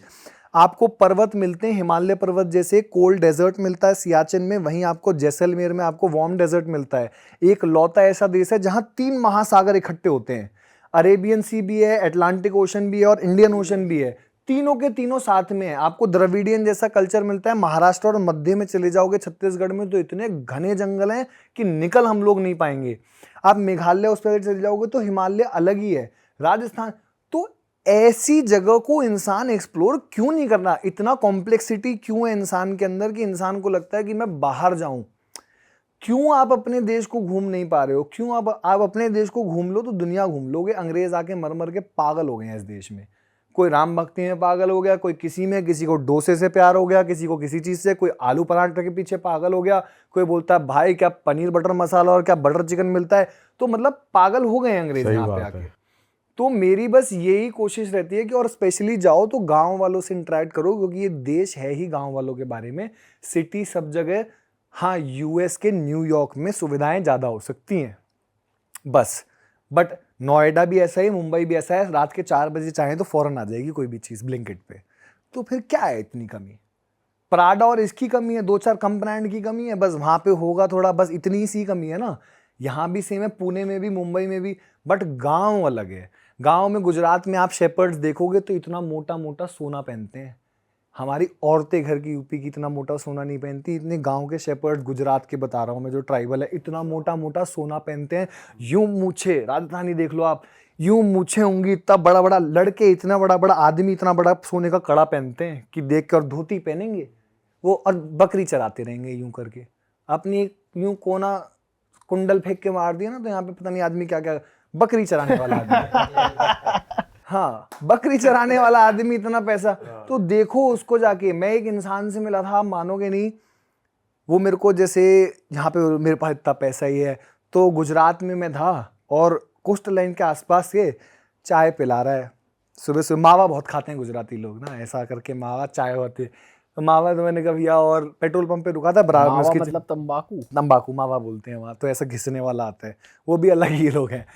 आपको पर्वत मिलते हैं, हिमालय पर्वत जैसे, कोल्ड डेजर्ट मिलता है सियाचिन में, वहीं आपको जैसलमेर में आपको वार्म डेजर्ट मिलता है। एक लौता ऐसा देश है जहाँ 3 महासागर इकट्ठे होते हैं। अरेबियन सी भी है, अटलांटिक ओशन भी है और इंडियन ओशन भी है। तीनों के तीनों साथ में है। आपको द्रविडियन जैसा कल्चर मिलता है। महाराष्ट्र और मध्य में चले जाओगे, छत्तीसगढ़ में, तो इतने घने जंगल हैं कि निकल हम लोग नहीं पाएंगे। आप मेघालय उस पर चले जाओगे तो हिमालय अलग ही है, राजस्थान। तो ऐसी जगह को इंसान एक्सप्लोर क्यों नहीं करना? इतना कॉम्प्लेक्सिटी क्यों है इंसान के अंदर कि इंसान को लगता है कि मैं बाहर जाऊं? क्यों आप अपने देश को घूम नहीं पा रहे हो? क्यों आप अपने देश को घूम लो तो दुनिया घूम लोगे। अंग्रेज आके मर मर के पागल हो गए हैं इस देश में। कोई राम भक्ति में पागल हो गया, कोई किसी में, किसी को डोसे से प्यार हो गया, किसी को किसी चीज से, कोई आलू पराठे के पीछे पागल हो गया, कोई बोलता है भाई क्या पनीर बटर मसाला और क्या बटर चिकन मिलता है। तो मतलब पागल हो गए अंग्रेज यहाँ पे आके। तो मेरी बस यही कोशिश रहती है कि, और स्पेशली जाओ तो गांव वालों से इंटरेक्ट करो, क्योंकि ये देश है ही गांव वालों के बारे में। सिटी सब जगह, हाँ यूएस के न्यूयॉर्क में सुविधाएं ज़्यादा हो सकती हैं बस, बट नोएडा भी ऐसा है, मुंबई भी ऐसा है। रात के 4 बजे चाहें तो फौरन आ जाएगी कोई भी चीज़ ब्लिंकिट पे। तो फिर क्या है इतनी कमी? प्राडा और इसकी कमी है, 2-4 कम ब्रांड की कमी है, बस वहाँ पे होगा थोड़ा, बस इतनी सी कमी है ना। यहाँ भी सेम है, पुणे में भी, मुंबई में भी, बट गाँव अलग है। गाँव में, गुजरात में आप शेपर्ड्स देखोगे तो इतना मोटा मोटा सोना पहनते हैं। हमारी औरतें घर की यूपी की इतना मोटा सोना नहीं पहनती। इतने गांव के शेपर्ड, गुजरात के बता रहा हूँ मैं, जो ट्राइबल है, इतना मोटा मोटा सोना पहनते हैं। यूं मूछे, राजधानी देख लो आप, यूं मूछे होंगी, इतना बड़ा बड़ा लड़के, इतना बड़ा बड़ा आदमी, इतना बड़ा सोने का कड़ा पहनते हैं कि देख कर धोती पहनेंगे वो, और बकरी चराते रहेंगे यूं करके। अपनी यूं कोना कुंडल फेंक के मार दिया ना, तो यहाँ पे पता नहीं आदमी क्या क्या, बकरी चराने वाला आदमी। हाँ, बकरी चराने वाला आदमी, इतना पैसा। तो देखो उसको जाके। मैं एक इंसान से मिला था, आप मानोगे नहीं, वो मेरे को, जैसे यहाँ पे मेरे पास इतना पैसा ही है, तो गुजरात में मैं था और कोस्टल लाइन के आसपास के चाय पिला रहा है सुबह सुबह। मावा बहुत खाते हैं गुजराती लोग ना, ऐसा करके मावा चाय होती है। तो मावा, तो मैंने कहा भैया, और पेट्रोल पंप पे रुका था बराबर में मावा उसकी, मतलब तंबाकू? तंबाकू मावा बोलते हैं वहाँ, तो ऐसा घिसने वाला आता है, वो भी अलग ही लोग हैं।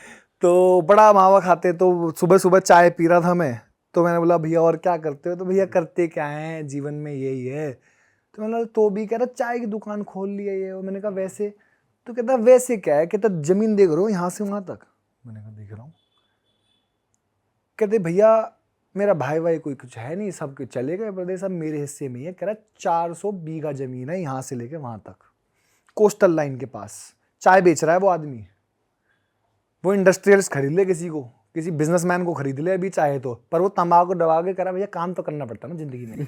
तो बड़ा मावा खाते, तो सुबह सुबह चाय पी रहा था मैं, तो मैंने बोला भैया और क्या करते हो? तो भैया करते क्या है, जीवन में यही है। तो मैंने बोला तो भी, कह रहा चाय की दुकान खोल ली है ये। और मैंने कहा वैसे? तो कहता वैसे क्या है, कहता जमीन देख रहे हो यहाँ से वहाँ तक? मैंने कहा देख रहा हूँ। कहते भैया मेरा भाई भाई कोई कुछ है नहीं, सब कुछ चले गए प्रदेश, सब मेरे हिस्से में ही है। कह रहा 400 बीघा जमीन है यहाँ से लेके वहाँ तक, कोस्टल लाइन के पास। चाय बेच रहा है वो आदमी, वो इंडस्ट्रियल्स खरीद ले किसी को, किसी बिजनेसमैन को खरीद ले अभी चाहे तो, पर वो तंबाकू दबा के करा। भैया काम तो करना पड़ता है ना जिंदगी में।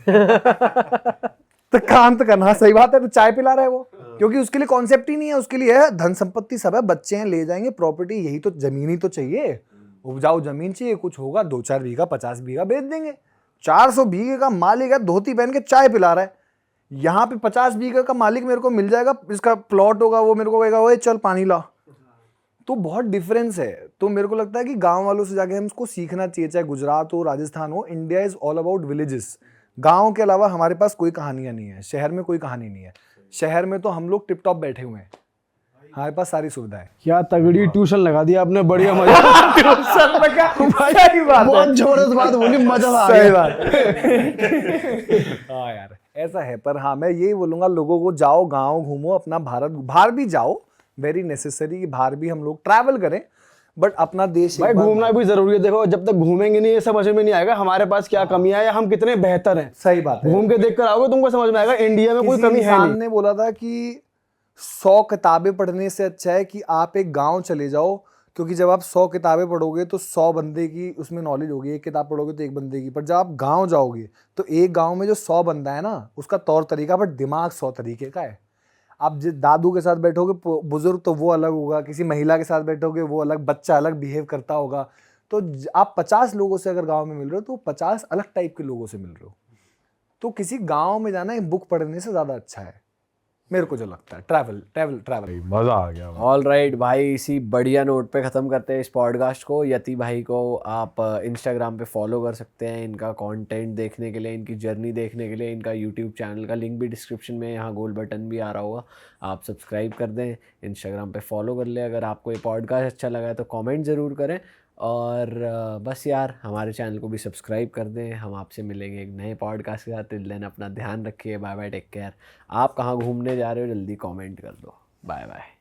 तो काम तो करना, सही बात है। तो चाय पिला रहा है वो, क्योंकि उसके लिए कॉन्सेप्ट ही नहीं है, उसके लिए है धन संपत्ति सब है, बच्चे हैं ले जाएंगे, प्रॉपर्टी, यही तो जमीन ही तो चाहिए, उपजाऊ जमीन चाहिए, कुछ होगा 2-4 बीघा 50 बीघा बेच देंगे। 400 बीघे का मालिक है, धोती पहन के चाय पिला रहा है। यहाँ पे 50 बीघे का मालिक मेरे को मिल जाएगा, इसका प्लॉट होगा, वो मेरे को कहेगा ओए चल पानी ला। तो बहुत डिफरेंस है। तो मेरे को लगता है कि गांव वालों से जाके हमको सीखना चाहिए, चाहे गुजरात हो, राजस्थान हो। India is all about villages. गांव के अलावा हमारे पास कोई कहानियां नहीं है, शहर में कोई कहानी नहीं है। शहर में तो हम लोग टिप टॉप बैठे हुए हैं, हमारे पास सारी सुविधा है। क्या तगड़ी ट्यूशन लगा दिया आपने, बढ़िया मजा। ट्यूशन लगा, सही बात है, बहुत जबरदस्त बात बोली, मजा आ सही गया। बात। हाँ यार ऐसा है। पर हाँ मैं यही बोलूंगा लोगों को, जाओ गांव घूमो, अपना भारत बाहर भी जाओ, वेरी नेसेसरी कि बाहर भी हम लोग ट्रैवल करें, बट अपना देश भाई घूमना भी जरूरी है। देखो जब तक घूमेंगे नहीं ये समझ में नहीं आएगा हमारे पास क्या कमियां है या हम कितने बेहतर हैं। सही बात है। घूम के देख कर आओगे तुमको समझ में आएगा इंडिया में कोई किसी कमी है इंसान नहीं। ने बोला था कि 100 किताबें पढ़ने से अच्छा है कि आप एक गांव चले जाओ, क्योंकि जब आप 100 किताबें पढ़ोगे तो 100 बंदे की उसमें नॉलेज होगी, एक किताब पढ़ोगे तो एक बंदे की। पर जब आप गांव जाओगे तो एक गांव में जो 100 बंदा है ना, उसका तौर तरीका, बट दिमाग 100 तरीके का है। आप जिस दादू के साथ बैठोगे बुजुर्ग, तो वो अलग होगा, किसी महिला के साथ बैठोगे वो अलग, बच्चा अलग बिहेव करता होगा। तो आप 50 लोगों से अगर गांव में मिल रहे हो तो 50 अलग टाइप के लोगों से मिल रहे हो। तो किसी गांव में जाना एक बुक पढ़ने से ज़्यादा अच्छा है, मेरे को जो लगता है। Travel travel travel. मजा आ गया। ऑल राइट भाई, इसी बढ़िया नोट पे ख़त्म करते हैं इस पॉडकास्ट को। यति भाई को आप इंस्टाग्राम पे फॉलो कर सकते हैं, इनका कंटेंट देखने के लिए, इनकी जर्नी देखने के लिए। इनका यूट्यूब चैनल का लिंक भी डिस्क्रिप्शन में, यहाँ गोल बटन भी आ रहा होगा, आप सब्सक्राइब कर दें, इंस्टाग्राम पे फॉलो कर लें। अगर आपको ये पॉडकास्ट अच्छा लगा है तो कॉमेंट ज़रूर करें, और बस यार हमारे चैनल को भी सब्सक्राइब कर दें। हम आपसे मिलेंगे एक नए पॉडकास्ट के साथ। टिल देन अपना ध्यान रखिए, बाय बाय, टेक केयर। आप कहाँ घूमने जा रहे हो जल्दी कमेंट कर दो। Bye bye.